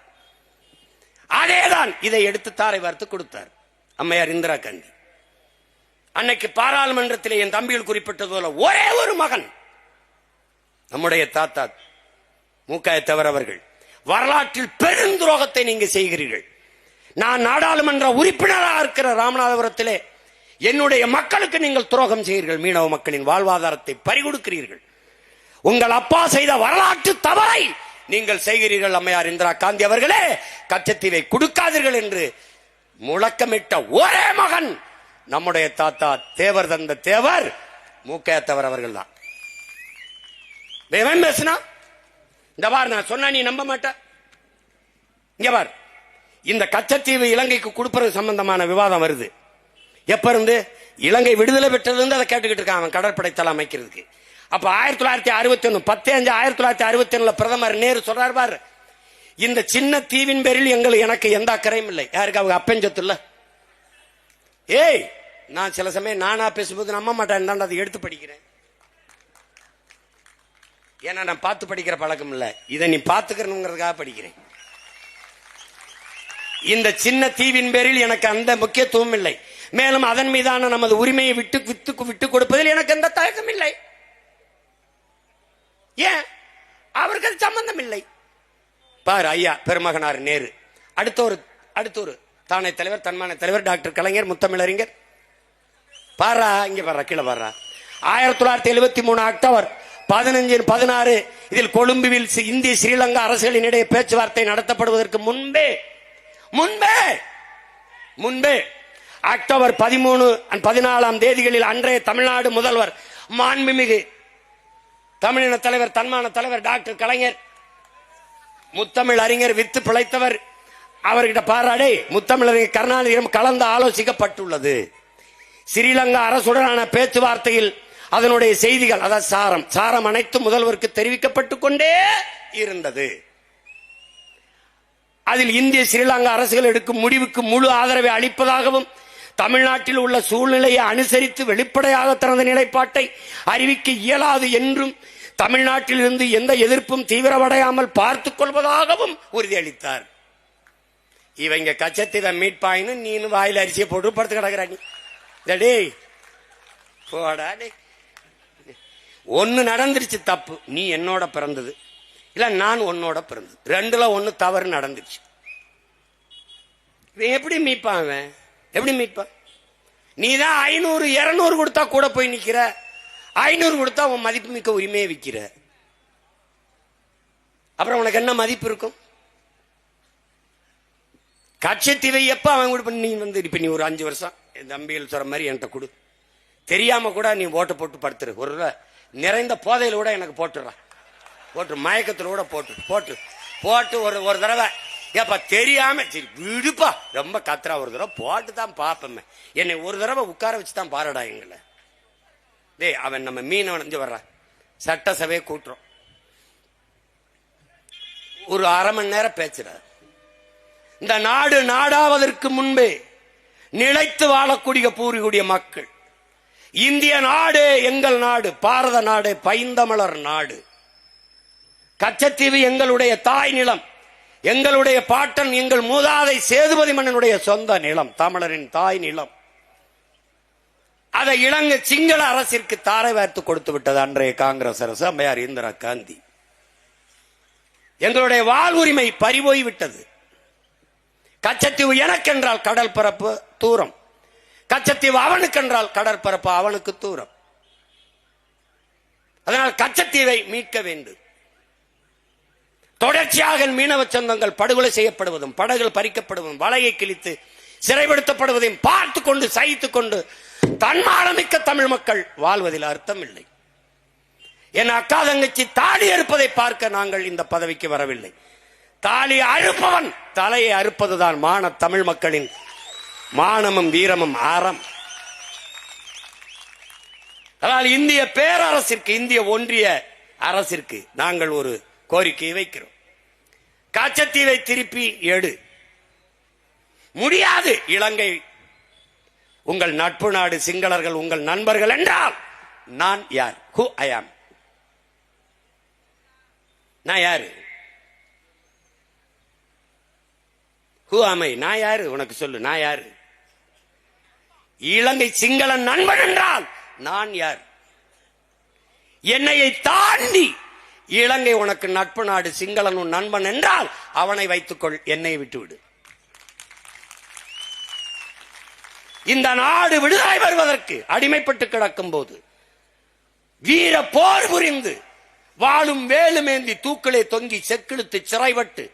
[SPEAKER 1] அதேதான் இதை எடுத்து தாரை வார்த்து கொடுத்தார் அம்மையார் இந்திரா காந்தி. அன்னைக்கு பாராளுமன்றத்தில் என் தம்பிகள் குறிப்பிட்டது போல ஒரே ஒரு மகன், நம்முடைய தாத்தா மூக்காயத்தவர் அவர்கள், வரலாற்றில் பெருந்துரோகத்தை நீங்க செய்கிறீர்கள். நான் நாடாளுமன்ற உறுப்பினராக இருக்கிற ராமநாதபுரத்திலே என்னுடைய மக்களுக்கு நீங்கள் துரோகம் செய்கிறீர்கள், மீனவ மக்களின் வாழ்வாதாரத்தை பறிகொடுக்கிறீர்கள், உங்கள் அப்பா செய்த வரலாற்று தவறை நீங்கள் செய்கிறீர்கள். அம்மையார் இந்திரா காந்தி அவர்களே, கச்சத்தீவை கொடுக்காதீர்கள் என்று முழக்கமிட்ட ஒரே மகன் நம்முடைய தாத்தா தேவர் தந்த தேவர் மூக்கையத்தவர் அவர்கள் தான். பேசினா இந்த பார், நான் சொன்னா நீ நம்ப மாட்ட. இங்க பார், இந்த கச்சத்தீவு இலங்கைக்கு கொடுப்பது சம்பந்தமான விவாதம் வருது. எப்ப இருந்து? இலங்கை விடுதலை பெற்றது அதை கேட்டுக்கிட்டு இருக்கான் அவன், கடற்படை தளம் அமைக்கிறதுக்கு. அப்ப 1961 10/5/1961 பிரதமர் நேரு சொல்றாரு பாரு, இந்த சின்ன தீவின் பேரில் எனக்கு எந்த அக்கறையும் இல்லை. யாருக்கு அவங்க அப்பஞ்சத்து இல்ல. ஏய், நான் சில சமயம் நானா பேசும்போது நம்ப மாட்டேன், அதை எடுத்து படிக்கிறேன். ஏன்னா நான் பார்த்து படிக்கிற பழக்கம் இல்ல, இதை நீ பார்த்துக்கிறனுங்கிறதுக்காக படிக்கிறேன். இந்த சின்ன தீவின் பேரில் எனக்கு அந்த முக்கியத்துவம் இல்லை. மேலும் அதன் மீதான நமது உரிமையை விட்டு கொடுப்பதில் எனக்கு எந்த தயக்கம் இல்லை. ஏன்? அவருக்கு சம்பந்தம் இல்லை. பாரு ஐயா பெருமகனார் நேரு, அடுத்த ஒரு தானே தலைவர், தன்மான தலைவர் டாக்டர் கலைஞர், முத்தமிழறிஞர். பாரா இங்க பாரா, கீழே பாரா. 1973 அக்டோபர் 15-16 இதில் கொழும்புவில் இந்திய ஸ்ரீலங்கா அரசுகளின் இடையே பேச்சுவார்த்தை நடத்தப்படுவதற்கு முன்பே அக்டோபர் 13-14 தேதிகளில் அன்றைய தமிழ்நாடு முதல்வர் மாண்புமிகு தமிழின தலைவர், தன்மான தலைவர் டாக்டர் கலைஞர், முத்தமிழ் அறிஞர், வித்து பிழைத்தவர், அவர்கிட்ட பாராடே முத்தமிழறிஞர் கருணாநிதியிடம் கலந்து ஆலோசிக்கப்பட்டுள்ளது. ஸ்ரீலங்கா அரசுடனான பேச்சுவார்த்தையில் அதனுடைய செய்திகள், அதாவது சாரம் அனைத்து முதல்வருக்கு தெரிவிக்கப்பட்டுக் கொண்டே இருந்தது. அதில் இந்திய ஸ்ரீலங்கா அரசுகள் எடுக்கும் முடிவுக்கு முழு ஆதரவை அளிப்பதாகவும், தமிழ்நாட்டில் உள்ள சூழ்நிலையை அனுசரித்து வெளிப்படையாக தனது நிலைப்பாட்டை அறிவிக்க இயலாது என்றும், தமிழ்நாட்டில் இருந்து எந்த எதிர்ப்பும் தீவிரமடையாமல் பார்த்துக் கொள்வதாகவும் உறுதியளித்தார். இவங்க கச்சத்தீவை மீட்பாயின்னு நீனு வாயில் அரிசியை போட்டு படுத்து கிடக்குறாங்க. ஒன்னு நடந்துருச்சு தப்பு, நீ என்னோட பிறந்தது இல்ல நான் உன்னோட பிறந்தது, ரெண்டுல ஒன்னு தவறு நடந்துருச்சு. எப்படி மீட்பான்? எப்படி மீட்பான்? நீதான் 500-200 கொடுத்தா கூட போய் நிக்கிற, 500 கொடுத்தா உன் மதிப்பு மிக்க உரிமையை விற்கிற. அப்புறம் உனக்கு என்ன மதிப்பு இருக்கும்? கட்சத்தீவை எப்ப அவன் கூட நீ இப்ப நீ ஒரு 5 வருஷம் தம்பிகள் சொல்ற மாதிரி என்கிட்ட கொடு, தெரியாம கூட நீ ஓட்ட போட்டு படுத்துரு, ஒரு நிறைந்த போதையில கூட எனக்கு போட்டுறான், போட்டு மயக்கத்துல கூட போட்டு ஒரு தடவை ஏப்பா தெரியாம சரி விடுப்பா ரொம்ப கத்துறா, ஒரு தடவை போட்டு தான் பாப்பமே, என்னை ஒரு தடவை உட்கார வச்சுதான் பாருடா எங்களை. டேய் அவன் நம்ம மீனவன் வர்ற சட்டசபையை கூட்டுறோம், ஒரு அரை மணி நேரம் பேசுற. இந்த நாடு நாடாவதற்கு முன்பே நிலைத்து வாழக்கூடிய பூர்வீக மக்கள், இந்திய நாடு எங்கள் நாடு, பாரத நாடு, பைந்தமிழர் நாடு. கச்சத்தீவு எங்களுடைய தாய் நிலம், எங்களுடைய பாட்டன், எங்கள் மூதாதை சேதுபதி மன்னனுடைய சொந்த நிலம், தமிழரின் தாய் நிலம். அதை இலங்கை சிங்கள அரசிற்கு தாரை வார்த்து கொடுத்து விட்டது அன்றைய காங்கிரஸ் அரசு, அம்மையார் இந்திரா காந்தி. எங்களுடைய வாழ்வுரிமை பறிபோய் விட்டது. கச்சத்தீவு எனக்கென்றால் கடல் பரப்பு தூரம், கச்சத்தீவு அவனுக்கென்றால் கடற்பரப்பு அவனுக்கு தூரம். அதனால் கச்சத்தீவை மீட்க வேண்டும். தொடர்ச்சியாக மீனவ சொந்தங்கள் படுகொலை செய்யப்படுவதும், படகுகள் பறிக்கப்படுவதும், வலையை கிழித்து சிறைப்படுத்தப்படுவதையும் பார்த்து கொண்டு சகித்துக் கொண்டு தன்மானமிக்க தமிழ் மக்கள் வாழ்வதில் அர்த்தம் இல்லை. என் அக்கா தங்கச்சி தாலி அறுப்பதை பார்க்க நாங்கள் இந்த பதவிக்கு வரவில்லை. தாலி அறுப்பவன் தலையை அறுப்பதுதான் மான தமிழ் மக்களின் மானமும் வீரமும் ஆரம். அதனால் இந்திய பேரரசிற்கு, இந்திய ஒன்றிய அரசிற்கு நாங்கள் ஒரு கோரிக்கையை வைக்கிறோம். கச்சத்தீவை திருப்பி எடு. முடியாது. இலங்கை உங்கள் நட்பு நாடு, சிங்களர்கள் உங்கள் நண்பர்கள் என்றால் நான் யார்? ஹூ ஐ ஆம்? நான் யாரு? ஹூ ஆம் ஐ? நான் யாரு உனக்கு சொல்லு, நான் யாரு? இலங்கை சிங்கள நண்பன் என்றால் நான் யார்? என்னையை தாண்டி இலங்கை உனக்கு நட்பு நாடு, சிங்களன் நண்பன் என்றால் அவனை வைத்துக்கொள், என்னை விட்டுவிடு. இந்த நாடு விடுதலை பெறுவதற்கு அடிமைப்பட்டு கிடக்கும் போது வீர போர் புரிந்து வாழும் வேலுமேந்தி தூக்கிலே தொங்கி செக்கிழுத்து சிறைப்பட்டு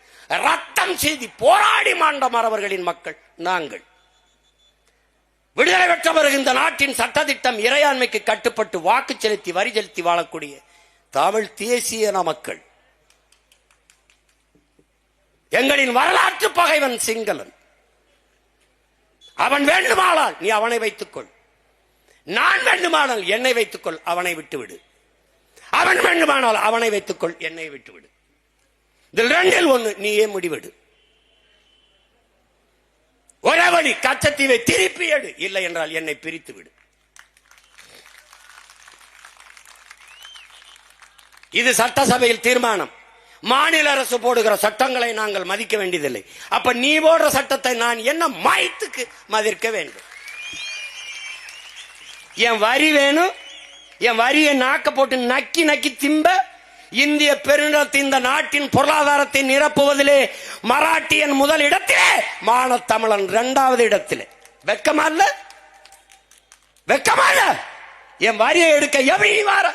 [SPEAKER 1] ரத்தம் செய்தி போராடி மாண்ட மறவர்களின் மக்கள் நாங்கள். விடுதலை பெற்ற பிறகு இந்த நாட்டின் சட்டத்திட்டம் இறையாண்மைக்கு கட்டுப்பட்டு வாக்கு செலுத்தி வரி செலுத்தி வாழக்கூடிய தமிழ் தேசிய மக்கள். எங்களின் வரலாற்று பகைவன் சிங்களன். அவன் வேண்டுமானால் நீ அவனை வைத்துக்கொள், நான் வேண்டுமானால் என்னை வைத்துக்கொள், அவனை விட்டுவிடு. அவன் வேண்டுமானால் அவனை வைத்துக்கொள், என்னை விட்டுவிடு. இதில் ரெண்டில் ஒண்ணு, நீயே முடிவெடு. ஒரே வழி, கச்சத்தீவை திருப்பி எடு, இல்லை என்றால் என்னை பிரித்து விடு. இது சட்டசபையில் தீர்மானம். மாநில அரசு போடுகிற சட்டங்களை நாங்கள் மதிக்க வேண்டியதில்லை. அப்ப நீ போடுற சட்டத்தை நான் என்ன மாயத்துக்கு மதிக்க வேண்டும்? என் வரி வேணும், என் வரியை நாக்க போட்டு நக்கி நக்கி திம்ப இந்திய பெருநிலத்தின் இந்த நாட்டின் பொருளாதாரத்தை நிரப்புவதிலே மராட்டியன் முதல் இடத்திலே, மானத்தமிழன் இரண்டாவது இடத்திலே. வெக்கமா இல்ல? வெக்கமா இல்ல? என் வரியை எடுக்க எப்படி வர?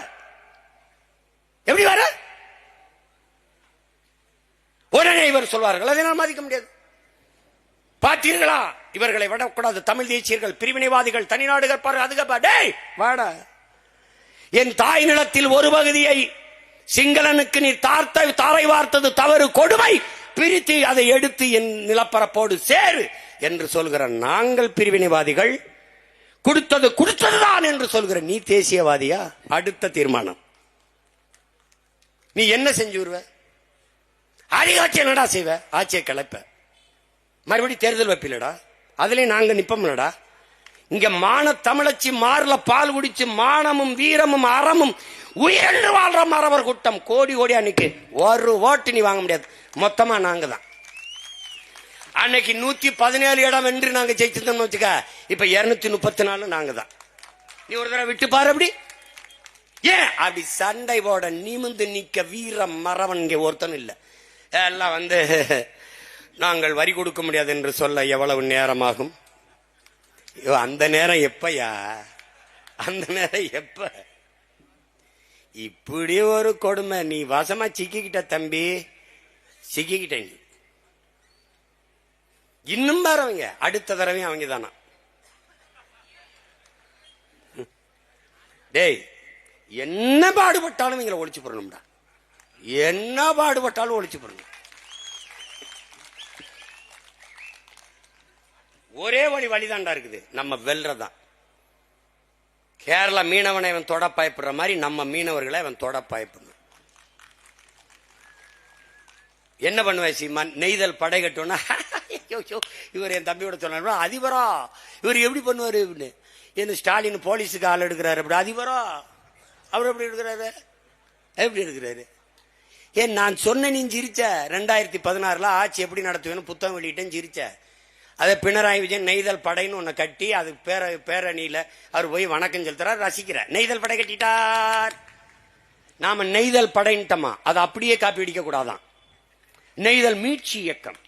[SPEAKER 1] எப்படி வர? உடனே இவர் சொல்வார்கள், அதை நான் மதிக்க முடியாது. பார்த்தீர்களா, இவர்களை விடக்கூடாது, தமிழ் தேசியர்கள், பிரிவினைவாதிகள், தனிநாடுகள் பாரு, அதுக்கு வாடா. என் தாய் நிலத்தில் ஒரு பகுதியை சிங்களனுக்கு நீ தாரை வார்த்தது தவறு, கொடுமை, பிரித்து அதை எடுத்து என் நிலப்பரப்போடு சேரு என்று சொல்கிற நாங்கள் பிரிவினைவாதிகள், கொடுத்ததுதான் என்று சொல்கிற நீ தேசியவாதியா? அடுத்த தீர்மானம், நீ என்ன செஞ்சு வருவ? அதிகாட்சி என்னடா செய்வ? ஆட்சியை கலைப்ப, மறுபடி தேர்தல் வைப்பிலடா, அதுலயும் நாங்க நிப்போம்லடா. இங்க மான தமிழச்சி மார்ல பால் குடிச்சு மானமும் வீரமும் அறமும் உயர்ந்து வாழ்ற மறவர் கூட்டம் கோடி கோடி. அன்னைக்கு ஒரு ஓட்டு நீ வாங்க முடியாது, மொத்தமா நாங்க தான். அன்னைக்கு 117 இடம் என்று நாங்க ஜெயிச்சிருந்தோம்னு வச்சுக்க, இப்ப 234 நாங்க தான். நீ ஒரு தடவை விட்டு பாரு. அப்படி ஏன் அப்படி சண்டை போட நிமிந்து நிக்க வீரம் மறவன் இங்க ஒருத்தனும் இல்ல. எல்லாம் நாங்கள் வரி கொடுக்க முடியாது என்று சொல்ல எவ்வளவு நேரமாகும்? அந்த நேரம் எப்பயா? அந்த நேரம் எப்ப? இப்படி ஒரு கொடுமை. நீ வசமா சிக்கிக்கிட்ட தம்பி, சிக்கிக்கிட்ட. நீ இன்னும் வரவங்க அடுத்த தடவையும் அவங்க தானா? டேய், என்ன பாடுபட்டாலும் இவங்களை ஒழிச்சு போடணும்டா. என்ன பாடுபட்டாலும் ஒழிச்சு போடணும். ஒரே வழிதாண்டா இருக்குது, நம்ம வெல்றதான். கேரளா மீனவனை அவன் தொட பயப்படுற மாதிரி நம்ம மீனவர்களை அவன் தொட பயப்படணும். என்ன பண்ணுவேன் சீமான்? நெய்தல் படை கட்டணும்னா இவர் என் தம்பியோட சொன்னார், அதிபரா இவர் எப்படி பண்ணுவாரு? என்ன ஸ்டாலின் போலீஸுக்கு ஆள் எடுக்கிறாரு, அப்படி அதிபரா அவர் எப்படி எடுக்கிறாரு? எப்படி எடுக்கிறாரு? ஏன் நான் சொன்ன நீ சிரிச்ச. 2016 ஆட்சி எப்படி நடத்துவேன்னு புத்தகம் வெளியிட்டேன்னு சிரிச்ச. அதை பினராயி விஜயன் நெய்தல் படைன்னு ஒன்னு கட்டி அது பேரணியில அவர் போய் வணக்கம் செலுத்துறார், ரசிக்கிற. நெய்தல் படை கட்டிட்டார், நாம நெய்தல் படைன்ட்டமா, அதை அப்படியே காப்பி அடிக்க கூடாதான். நெய்தல் மீட்சி இயக்கம்.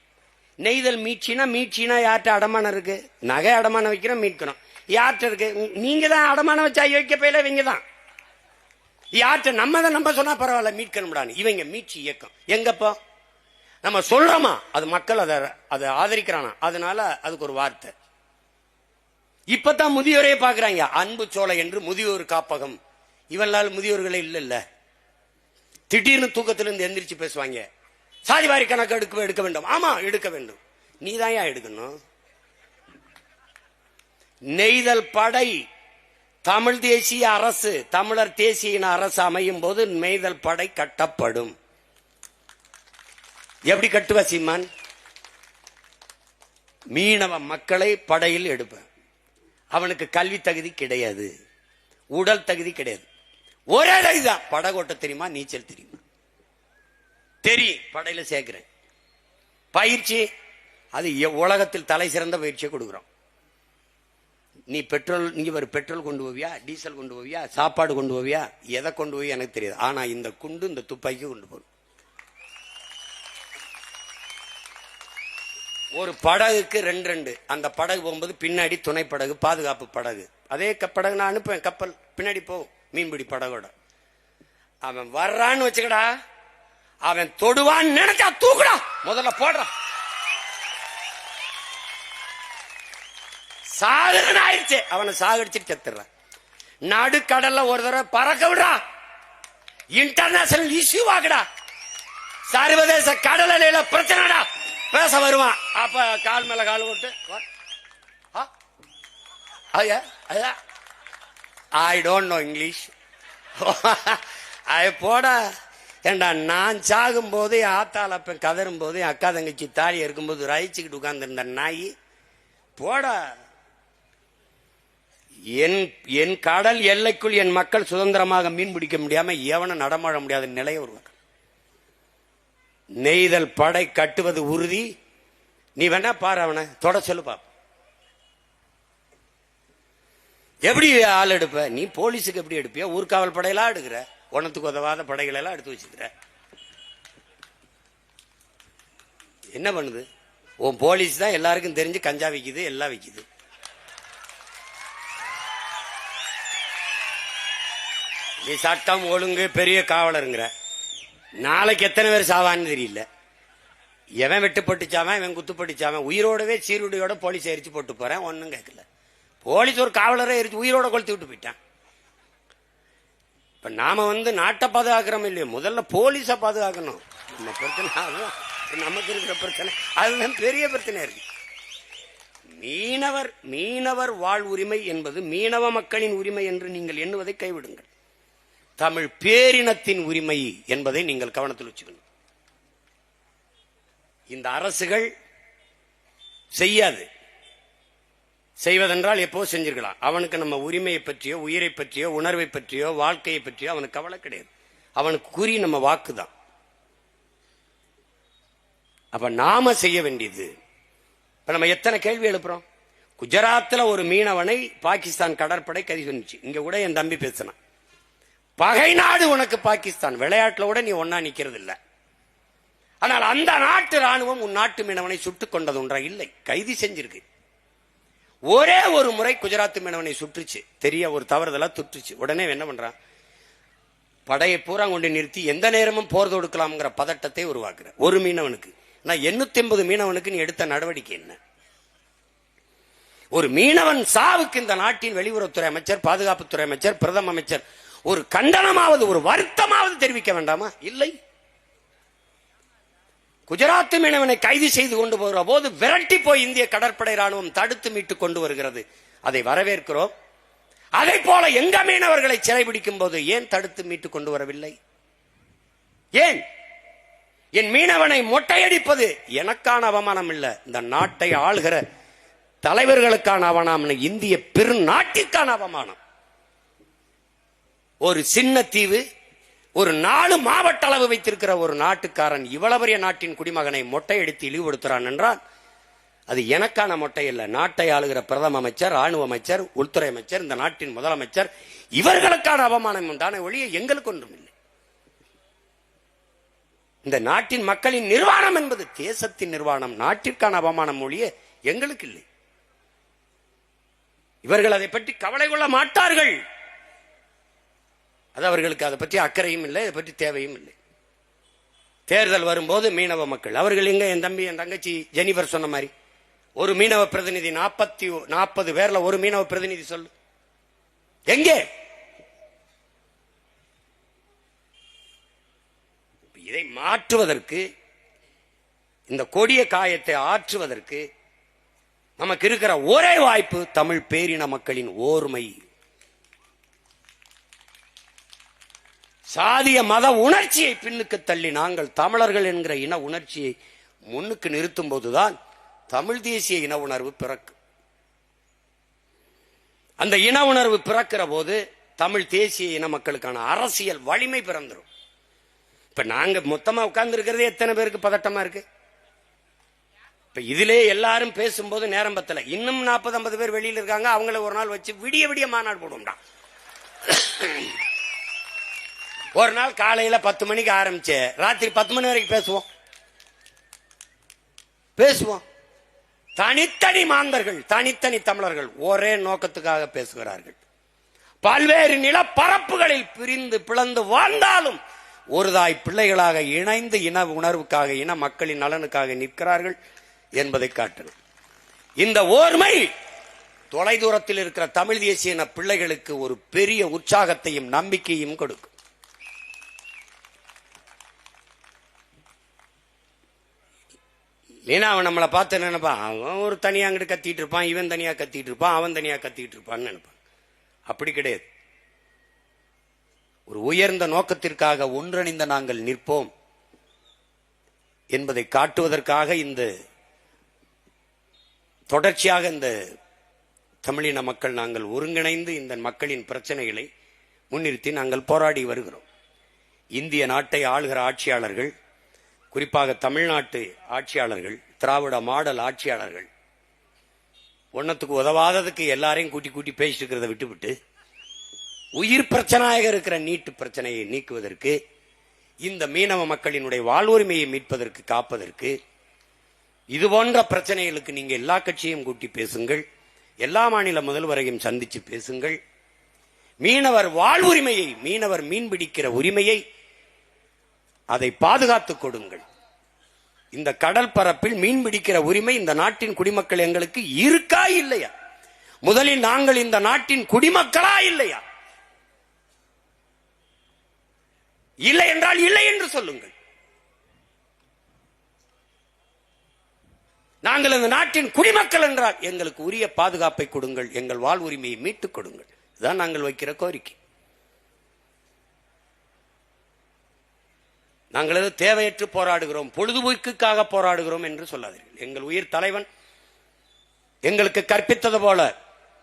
[SPEAKER 1] நெய்தல் மீட்சினா யார்கிட்ட அடமானம் இருக்கு? நகை அடமானம் வைக்கிறோம், மீட்கிறோம். யார்கிட்ட இருக்கு? நீங்க தான் அடமானம் வச்சா வைக்க போயில, இவங்க தான். யார்கிட்ட? நம்ம தான் நம்ப சொன்னா பரவாயில்ல, மீட்கணும்டான்னு. இவங்க மீட்சி இயக்கம். எங்கப்போ நம்ம சொல்றோமா, அது மக்கள் அதை ஆதரிக்கிறானா, அதனால அதுக்கு ஒரு வார்த்தை. இப்பதான் முதியோரே பாக்குறாங்க. அன்பு சோலை என்று முதியோர் காப்பகம். இவனால் முதியோர்களே இல்ல. திடீர்னு தூக்கத்திலிருந்து எந்திரிச்சு பேசுவாங்க, சாதிவாரி கணக்கு எடுக்க வேண்டும். ஆமா, எடுக்க வேண்டும். நீ தான் எடுக்கணும். நெய்தல் படை தமிழ் தேசிய அரசு, தமிழர் தேசிய அரசு அமையும் போது நெய்தல் படை கட்டப்படும். எப்படி கட்டுவ சீமான்? மீனவ மக்களை படையில் எடுப்பேன். அவனுக்கு கல்வி தகுதி கிடையாது, உடல் தகுதி கிடையாது. ஒரே தகுதிதான், படகோட்ட தெரியுமா, நீச்சல் தெரியுமா? தெரியும், படையில சேர்க்கிறேன். பயிற்சி, அது உலகத்தில் தலை சிறந்த பயிற்சியை கொடுக்கிறோம். நீ பெட்ரோல் கொண்டு போவியா, டீசல் கொண்டு போவியா, சாப்பாடு கொண்டு போவியா, எதை கொண்டு போய் எனக்கு தெரியாது. ஆனா இந்த குண்டு, இந்த துப்பாக்கி கொண்டு போகணும். ஒரு படகுக்கு 2 அந்த படகு போகும்போது பின்னாடி துணை படகு, பாதுகாப்பு படகு. அதே படகு நான் அனுப்புவேன், கப்பல் பின்னாடி போகும், மீன்பிடி படகோட. அவன் வர்றான்னு வச்சுக்கடா, அவன் தொடுவான்னு நினைச்சா தூக்குடா, முதல்ல போடுறான். சாகுன்னு ஆயிடுச்சு, அவனை சாகடிச்சுட்டு செத்துறான். நடுக்கடல்ல ஒரு தடவை பறக்க விடுறா, இன்டர்நேஷனல் இஷ்யூ ஆகுடா, சர்வதேச கடல் அலையில பிரச்சனைடா, பேச வருவான். அப்ப கால் மேல கால் போட்டு, ஐ டோன்ட் நோ இங்கிலீஷ், போட ஏண்டா நான் சாகும் போது ஆத்தாள் அப்ப கதரும் போது அக்கா தங்கச்சி தாலி இருக்கும்போது ரயிச்சுக்கிட்டு உட்கார்ந்துருந்த நாய் போடா. என் கடல் எல்லைக்குள் என் மக்கள் சுதந்திரமாக மீன் பிடிக்க முடியாம எவனும் நடமாட முடியாத நிலையை உருவாக்க. நெய்தல் படை கட்டுவது உறுதி. நீ வேணா பாரு, அவனை தொட சொல்லு பாப்ப. எப்படி ஆள் எடுப்ப நீ? போலீஸுக்கு எப்படி எடுப்பியா? ஊர்காவல் படையெல்லாம் எடுக்கிற, ஒன்னத்துக்கு உதவாத படைகள் எல்லாம் எடுத்து வச்சுக்கிற. என்ன பண்ணுது உன் போலீஸ்? தான் எல்லாருக்கும் தெரிஞ்சு கஞ்சா விக்குது, எல்லாம் விக்குது. நீ சட்டம் ஒழுங்கு பெரிய காவலருங்கிற. நாளைக்கு எத்தனை பேர் சாவான்னு தெரியல. எவன் வெட்டுப்பட்டுச்சாவன், இவன் குத்துப்பட்டுச்சாவன், உயிரோடவே சீருடையோட போலீஸ் எரிச்சு போட்டு போறேன், ஒன்னும் கேட்கல. போலீஸ் ஒரு காவலரை எரிச்சு உயிரோட கொளுத்தி விட்டு போயிட்டான். இப்ப நாம நாட்டை பாதுகாக்கிறோம் இல்லையோ, முதல்ல போலீஸ பாதுகாக்கணும். நம்ம பிரச்சனை அதுதான், நமக்கு இருக்கிற பிரச்சனை அதுதான் பெரிய பிரச்சனை இருக்கு. மீனவர் வாழ் உரிமை என்பது மீனவ மக்களின் உரிமை என்று நீங்கள் எண்ணுவதை கைவிடுங்கள். தமிழ் பேரினத்தின் உரிமை என்பதை நீங்கள் கவனத்தில் வச்சுக்கணும். இந்த அரசுகள் செய்யாது. செய்வதென்றால் எப்போ செஞ்சிருக்கலாம். அவனுக்கு நம்ம உரிமையை பற்றியோ, உயிரை பற்றியோ, உணர்வை பற்றியோ, வாழ்க்கையை பற்றியோ அவனுக்கு கவலை கிடையாது. அவனுக்கு குறி நம்ம வாக்குதான். அப்ப நாம செய்ய வேண்டியது, இப்ப நம்ம எத்தனை கேள்வி எழுப்புறோம். குஜராத்தில் ஒரு மீனவனை பாகிஸ்தான் கடற்படை கைது பண்ணிச்சு. இங்க கூட என் தம்பி பேசினான், பகை நாடு உனக்கு பாகிஸ்தான், விளையாட்டுல கூட நீ ஒன்னா நிக்கிறது இல்ல. ஆனால் அந்த நாட்டு ராணுவம் உன் நாட்டு மீனவனை சுட்டுக் கொண்டது ஒன்றா இல்லை, கைது செஞ்சிருக்கு. ஒரே ஒரு முறை குஜராத் மீனவனை சுற்றுச்சு, தெரிய ஒரு தவறுதலா துற்றுச்சு. உடனே என்ன பண்றான், படையை பூரா கொண்டு நிறுத்தி எந்த நேரமும் போர் தொடுக்கலாம்ங்கிற பதட்டத்தை உருவாக்குற. ஒரு மீனவனுக்கு 850 மீனவனுக்கு நீ எடுத்த நடவடிக்கை என்ன? ஒரு மீனவன் சாவுக்கு இந்த நாட்டின் வெளியுறவுத்துறை அமைச்சர், பாதுகாப்புத்துறை அமைச்சர், பிரதம அமைச்சர் ஒரு கண்டனமாவது, ஒரு வருத்தமாவது தெரிவிக்க வேண்டாமா? இல்லை. குஜராத் மீனவனை கைது செய்து கொண்டு போகிற போது விரட்டி போய் இந்திய கடற்படை ராணுவம் தடுத்து மீட்டு கொண்டு வருகிறது. அதை வரவேற்கிறோம். அதை போல எங்க மீனவர்களை சிறைபிடிக்கும் போது ஏன் தடுத்து மீட்டு கொண்டு வரவில்லை? ஏன்? என் மீனவனை மொட்டையடிப்பது எனக்கான அவமானம் இல்ல, இந்த நாட்டை ஆளுகிற தலைவர்களுக்கான அவமானம், இந்திய பெருநாட்டிற்கான அவமானம். ஒரு சின்ன தீவு, ஒரு 4 மாவட்ட அளவு வைத்திருக்கிற ஒரு நாட்டுக்காரன் இவ்வளவு பெரிய நாட்டின் குடிமகனை மொட்டையடித்து இழிவுபடுத்துறான் என்றால் அது எனக்கான மொட்டை இல்ல. நாட்டை ஆளுகிற பிரதம அமைச்சர், ராணுவ அமைச்சர், உள்துறை அமைச்சர், இந்த நாட்டின் முதலமைச்சர், இவர்களுக்கான அவமானம் உண்டான ஒழிய எங்களுக்கு ஒன்றும் இல்லை. இந்த நாட்டின் மக்களின் நிர்வாணம் என்பது தேசத்தின் நிர்வாணம், நாட்டிற்கான அவமானம் ஒழிய எங்களுக்கு இல்லை. இவர்கள் அதை பற்றி கவலை கொள்ள மாட்டார்கள். அது அவர்களுக்கு அதை பற்றி அக்கறையும் இல்லை, அதை பற்றி தேவையும் இல்லை. தேர்தல் வரும்போது மீனவ மக்கள் அவர்கள் எங்க, என் தம்பி என் தங்கச்சி ஜெனிபர் சொன்ன மாதிரி ஒரு மீனவ பிரதிநிதி 40 பேர்ல ஒரு மீனவ பிரதிநிதி சொல்லு எங்கே? இதை மாற்றுவதற்கு, இந்த கொடிய காயத்தை ஆற்றுவதற்கு நமக்கு இருக்கிற ஒரே வாய்ப்பு தமிழ் பேரின மக்களின் ஓர்மை. சாதிய மத உணர்ச்சியை பின்னுக்கு தள்ளி நாங்கள் தமிழர்கள் என்கிற இன உணர்ச்சியை முன்னுக்கு நிறுத்தும் போதுதான் தமிழ் தேசிய இன உணர்வு பிறக்கும். அந்த இன உணர்வு பிறக்கிற போது தமிழ் தேசிய இன மக்களுக்கான அரசியல் வலிமை பிறந்துடும். இப்ப நாங்க மொத்தமா உட்கார்ந்து இருக்கிறதே எத்தனை பேருக்கு பதட்டமா இருக்கு. இப்ப இதிலே எல்லாரும் பேசும்போது நேரம் பத்தல, இன்னும் 40-50 பேர் வெளியில இருக்காங்க. அவங்கள ஒரு நாள் வச்சு விடிய விடிய மாநாடு போடுவோம்டா. ஒரு நாள் காலையில 10 மணிக்கு ஆரம்பிச்சு ராத்திரி 10 மணி வரைக்கும் பேசுவோம். தனித்தனி மாந்தர்கள், தனித்தனி தமிழர்கள் ஒரே நோக்கத்துக்காக பேசுகிறார்கள். பல்வேறு நிலப்பரப்புகளில் பிரிந்து பிளந்து வாழ்ந்தாலும் ஒரு தாய் பிள்ளைகளாக இணைந்து இன உணர்வுக்காக, இன மக்களின் நலனுக்காக நிற்கிறார்கள் என்பதை காட்டணும். இந்த ஓர்மை தொலைதூரத்தில் இருக்கிற தமிழ் தேசிய இன பிள்ளைகளுக்கு ஒரு பெரிய உற்சாகத்தையும் நம்பிக்கையும் கொடுக்கும். இல்லைன்னா அவன் நம்மளை பார்த்து நினைப்பான், அவன் ஒரு தனியா அங்கிட்டு கத்திட்டு இருப்பான், இவன் தனியா கத்திட்டு இருப்பான், அவன் தனியா கத்திட்டு இருப்பான்னு நினைப்பான். அப்படி கிடையாது. ஒரு உயர்ந்த நோக்கத்திற்காக ஒன்றிணைந்த நாங்கள் நிற்போம் என்பதை காட்டுவதற்காக இந்த தொடர்ச்சியாக இந்த தமிழின மக்கள் நாங்கள் ஒருங்கிணைந்து இந்த மக்களின் பிரச்சனைகளை முன்னிறுத்தி நாங்கள் போராடி வருகிறோம். இந்திய நாட்டை ஆளுகிற ஆட்சியாளர்கள், குறிப்பாக தமிழ்நாட்டு ஆட்சியாளர்கள், திராவிட மாடல் ஆட்சியாளர்கள் ஒன்னத்துக்கு உதவாததுக்கு எல்லாரையும் கூட்டி கூட்டி பேசிட்டு இருக்கிறத விட்டுவிட்டு உயிர் பிரச்சனையாக இருக்கிற நீட்டு பிரச்சனையை நீக்குவதற்கு, இந்த மீனவ மக்களினுடைய வாழ்வுரிமையை மீட்பதற்கு, காப்பதற்கு, இது போன்ற பிரச்சனைகளுக்கு நீங்க எல்லா கட்சியையும் கூட்டி பேசுங்கள், எல்லா மாநில முதல்வரையும் சந்திச்சு பேசுங்கள். மீனவர் வாழ்வுரிமையை, மீனவர் மீன்பிடிக்கிற உரிமையை அதை பாதுகாத்துக் கொடுங்கள். இந்த கடல் பரப்பில் மீன்பிடிக்கிற உரிமை இந்த நாட்டின் குடிமக்கள் எங்களுக்கு இருக்கா இல்லையா? முதலில் நாங்கள் இந்த நாட்டின் குடிமக்களா இல்லையா? இல்லை என்றால் இல்லை என்று சொல்லுங்கள். நாங்கள் இந்த நாட்டின் குடிமக்கள் என்றால் எங்களுக்கு உரிய பாதுகாப்பை கொடுங்கள், எங்கள் வாழ்வுரிமையை மீட்டுக் கொடுங்கள். இதுதான் நாங்கள் வைக்கிற கோரிக்கை. நாங்கள் எது தேவையற்று போராடுகிறோம், பொழுதுபோக்குக்காக போராடுகிறோம் என்று சொல்லாதீர்கள். எங்கள் உயிர் தலைவன் எங்களுக்கு கற்பித்தது போல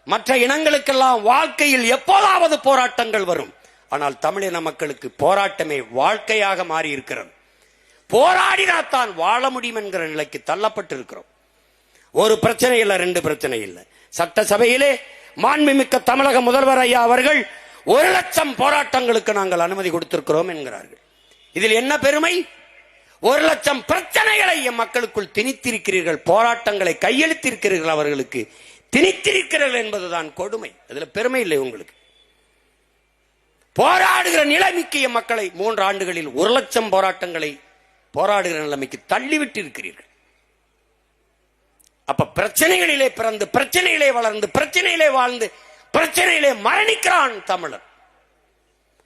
[SPEAKER 1] மற்ற இனங்களுக்கெல்லாம் வாழ்க்கையில் எப்போதாவது போராட்டங்கள் வரும். ஆனால் தமிழின மக்களுக்கு போராட்டமே வாழ்க்கையாக மாறி இருக்கிறது. போராடினாத்தான் வாழ முடியும் என்கிற நிலைக்கு தள்ளப்பட்டிருக்கிறோம். ஒரு பிரச்சனை இல்லை, ரெண்டு பிரச்சனை இல்லை. சட்டசபையிலே மாண்புமிக்க தமிழக முதல்வர் ஐயா அவர்கள் 1,00,000 போராட்டங்களுக்கு நாங்கள் அனுமதி கொடுத்திருக்கிறோம் என்கிறார்கள். இதில் என்ன பெருமை? 1,00,000 பிரச்சனைகளை எம் மக்களுக்குள் திணித்திருக்கிறீர்கள், போராட்டங்களை கையெழுத்திருக்கிறீர்கள், அவர்களுக்கு திணித்திருக்கிறீர்கள் என்பதுதான் கொடுமை. அதுல பெருமை இல்லை உங்களுக்கு. போராடுகிற நிலைமைக்கு எம் மக்களை 3 ஆண்டுகளில் 1,00,000 போராட்டங்களை போராடுகிற நிலைமைக்கு தள்ளிவிட்டு இருக்கிறீர்கள். அப்ப பிரச்சனைகளிலே பிறந்து, பிரச்சனையிலே வளர்ந்து, பிரச்சனையிலே வாழ்ந்து, பிரச்சனையிலே மரணிக்கிறான் தமிழர்.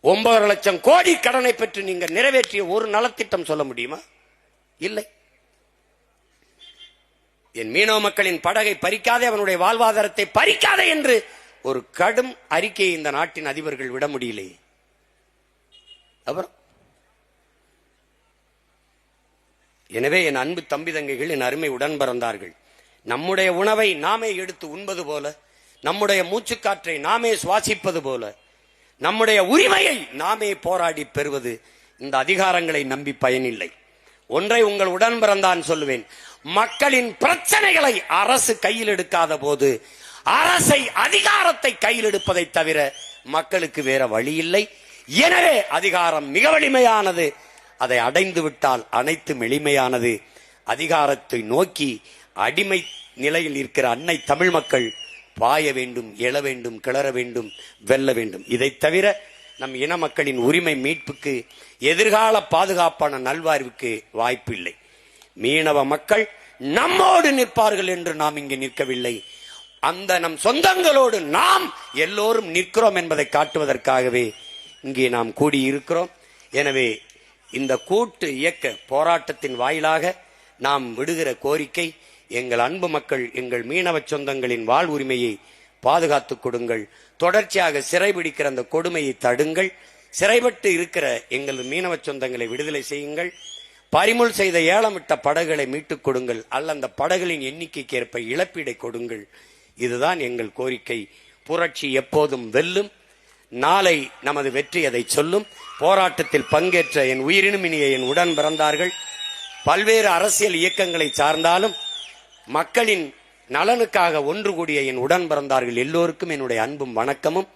[SPEAKER 1] 9,00,000 கோடி கடனை பெற்று நீங்க நிறைவேற்றிய ஒரு நலத்திட்டம் சொல்ல முடியுமா? இல்லை. என் மீனவ மக்களின் படகை பறிக்காதே, அவனுடைய வாழ்வாதாரத்தை பறிக்காதே என்று ஒரு கடும் அறிக்கையை இந்த நாட்டின் அதிபர்கள் விட முடியலையே. அப்புறம் எனவே என் அன்பு தம்பி தங்கைகள், என் அருமை உடன் பிறந்தார்கள், நம்முடைய உணவை நாமே எடுத்து உண்பது போல, நம்முடைய மூச்சுக்காற்றை நாமே சுவாசிப்பது போல, நம்முடைய உரிமையை நாமே போராடி பெறுவது, இந்த அதிகாரங்களை நம்பி பயனில்லை. ஒன்றை உங்கள் உடன் பிறந்தான் சொல்லுவேன், மக்களின் பிரச்சனைகளை அரசு கையில் எடுக்காத போது அரசை, அதிகாரத்தை கையில் எடுப்பதை தவிர மக்களுக்கு வேற வழி இல்லை. எனவே அதிகாரம் மிக வலிமையானது, அதை அடைந்து விட்டால் அனைத்தும் எளிமையானது. அதிகாரத்தை நோக்கி அடிமை நிலையில் இருக்கிற அன்னை தமிழ் மக்கள் பாய வேண்டும், எழ வேண்டும், கிளற வேண்டும், வெல்ல வேண்டும். இதை தவிர நம் இன மக்களின் உரிமை மீட்புக்கு, எதிர்கால பாதுகாப்பான நல்வாழ்வுக்கு வாய்ப்பு இல்லை. மீனவ மக்கள் நம்மோடு நிற்பார்கள் என்று நாம் இங்கு நிற்கவில்லை, அந்த நம் சொந்தங்களோடு நாம் எல்லோரும் நிற்கிறோம் என்பதை காட்டுவதற்காகவே இங்கே நாம் கூடியிருக்கிறோம். எனவே இந்த கூட்டு இயக்க போராட்டத்தின் வாயிலாக நாம் விடுகிற கோரிக்கை, எங்கள் அன்பு மக்கள், எங்கள் மீனவ சொந்தங்களின் வாழ்வுரிமையை பாதுகாத்துக் கொடுங்கள். தொடர்ச்சியாக சிறைபிடிக்கிற அந்த கொடுமையை தடுங்கள். சிறைப்பட்டு இருக்கிற எங்கள் மீனவ சொந்தங்களை விடுதலை செய்யுங்கள். பறிமுள் செய்த ஏலமிட்ட படகுகளை மீட்டுக் கொடுங்கள், அல்ல அந்த படகுகளின் எண்ணிக்கைக்கு ஏற்ப இழப்பீடை கொடுங்கள். இதுதான் எங்கள் கோரிக்கை. புரட்சி எப்போதும் வெல்லும். நாளை நமது வெற்றி அதை சொல்லும். போராட்டத்தில் பங்கேற்ற என் உயிரினும் இனிய என் உடன் பிறந்தார்கள், பல்வேறு அரசியல் இயக்கங்களை சார்ந்தாலும் மக்களின் நலனுக்காக ஒன்று கூடிய என் உடன் பிறந்தார்கள் எல்லோருக்கும் என்னுடைய அன்பும் வணக்கமும்,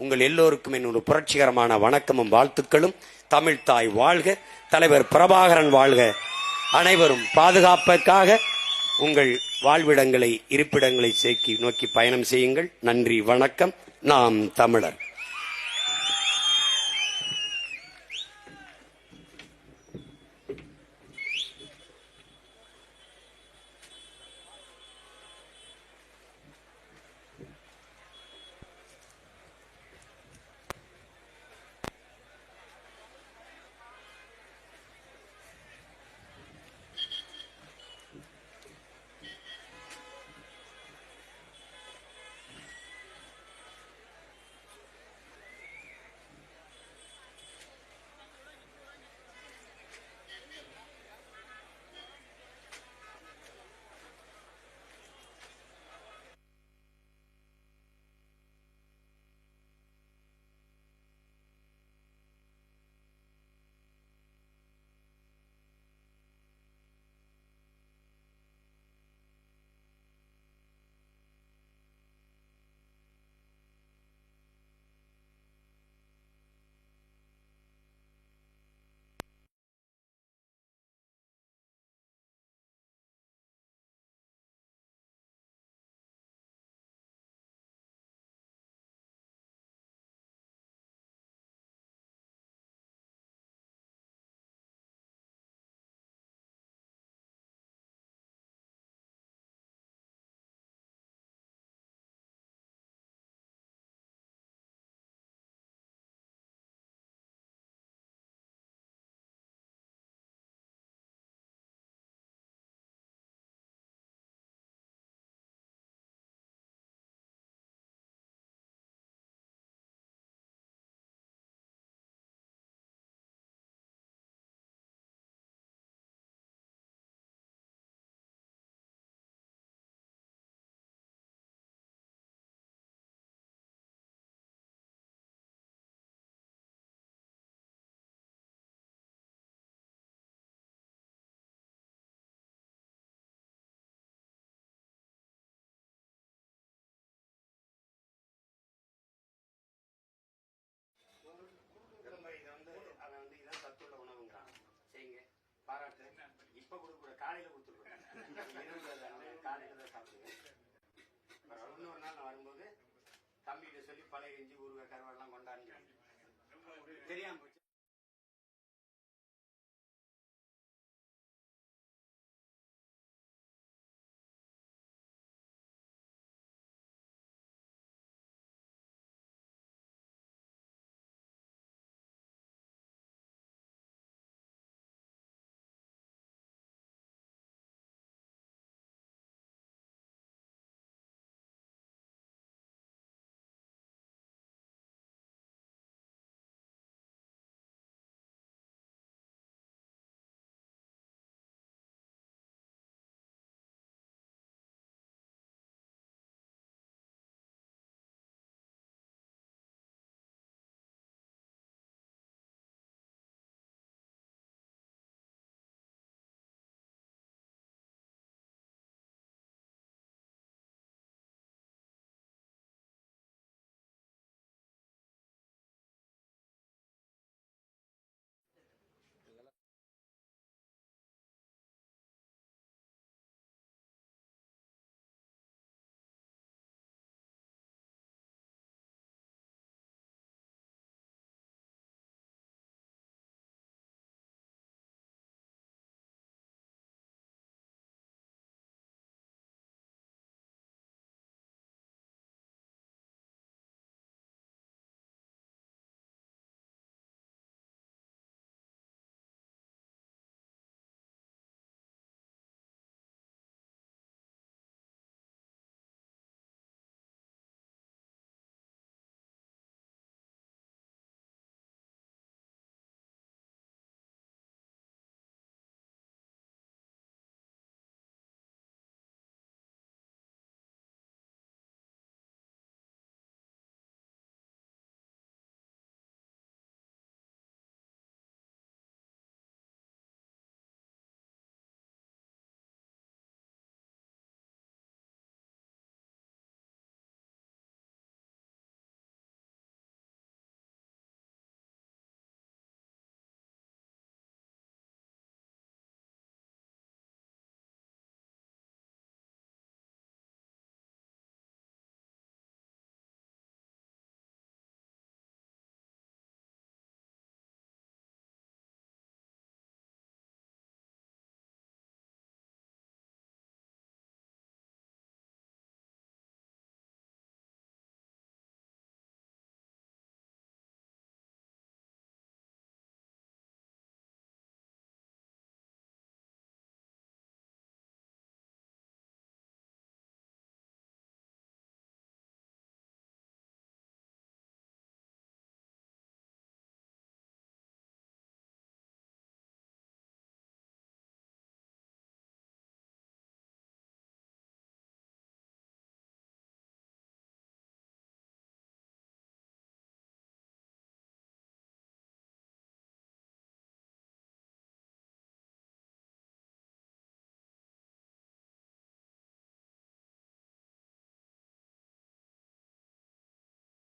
[SPEAKER 1] உங்கள் எல்லோருக்கும் என்னுடைய புரட்சிகரமான வணக்கமும் வாழ்த்துக்களும். தமிழ் தாய் வாழ்க, தலைவர் பிரபாகரன் வாழ்க. அனைவரும் பாதுகாப்புக்காக உங்கள் வாழ்விடங்களை, இருப்பிடங்களை நோக்கி பயணம் செய்யுங்கள். நன்றி, வணக்கம். நாம் தமிழர். பாராட்டு. இப்ப கொடுக்க காலையில கொடுத்துருக்கேன். காலையில தான் சாப்பிடுவேன். இன்னொரு நாள் நான் வரும்போது தம்பிகிட்ட சொல்லி பழைய இஞ்சி ஊருக கருவாடெல்லாம் கொண்டாடி தெரியாம போச்சு.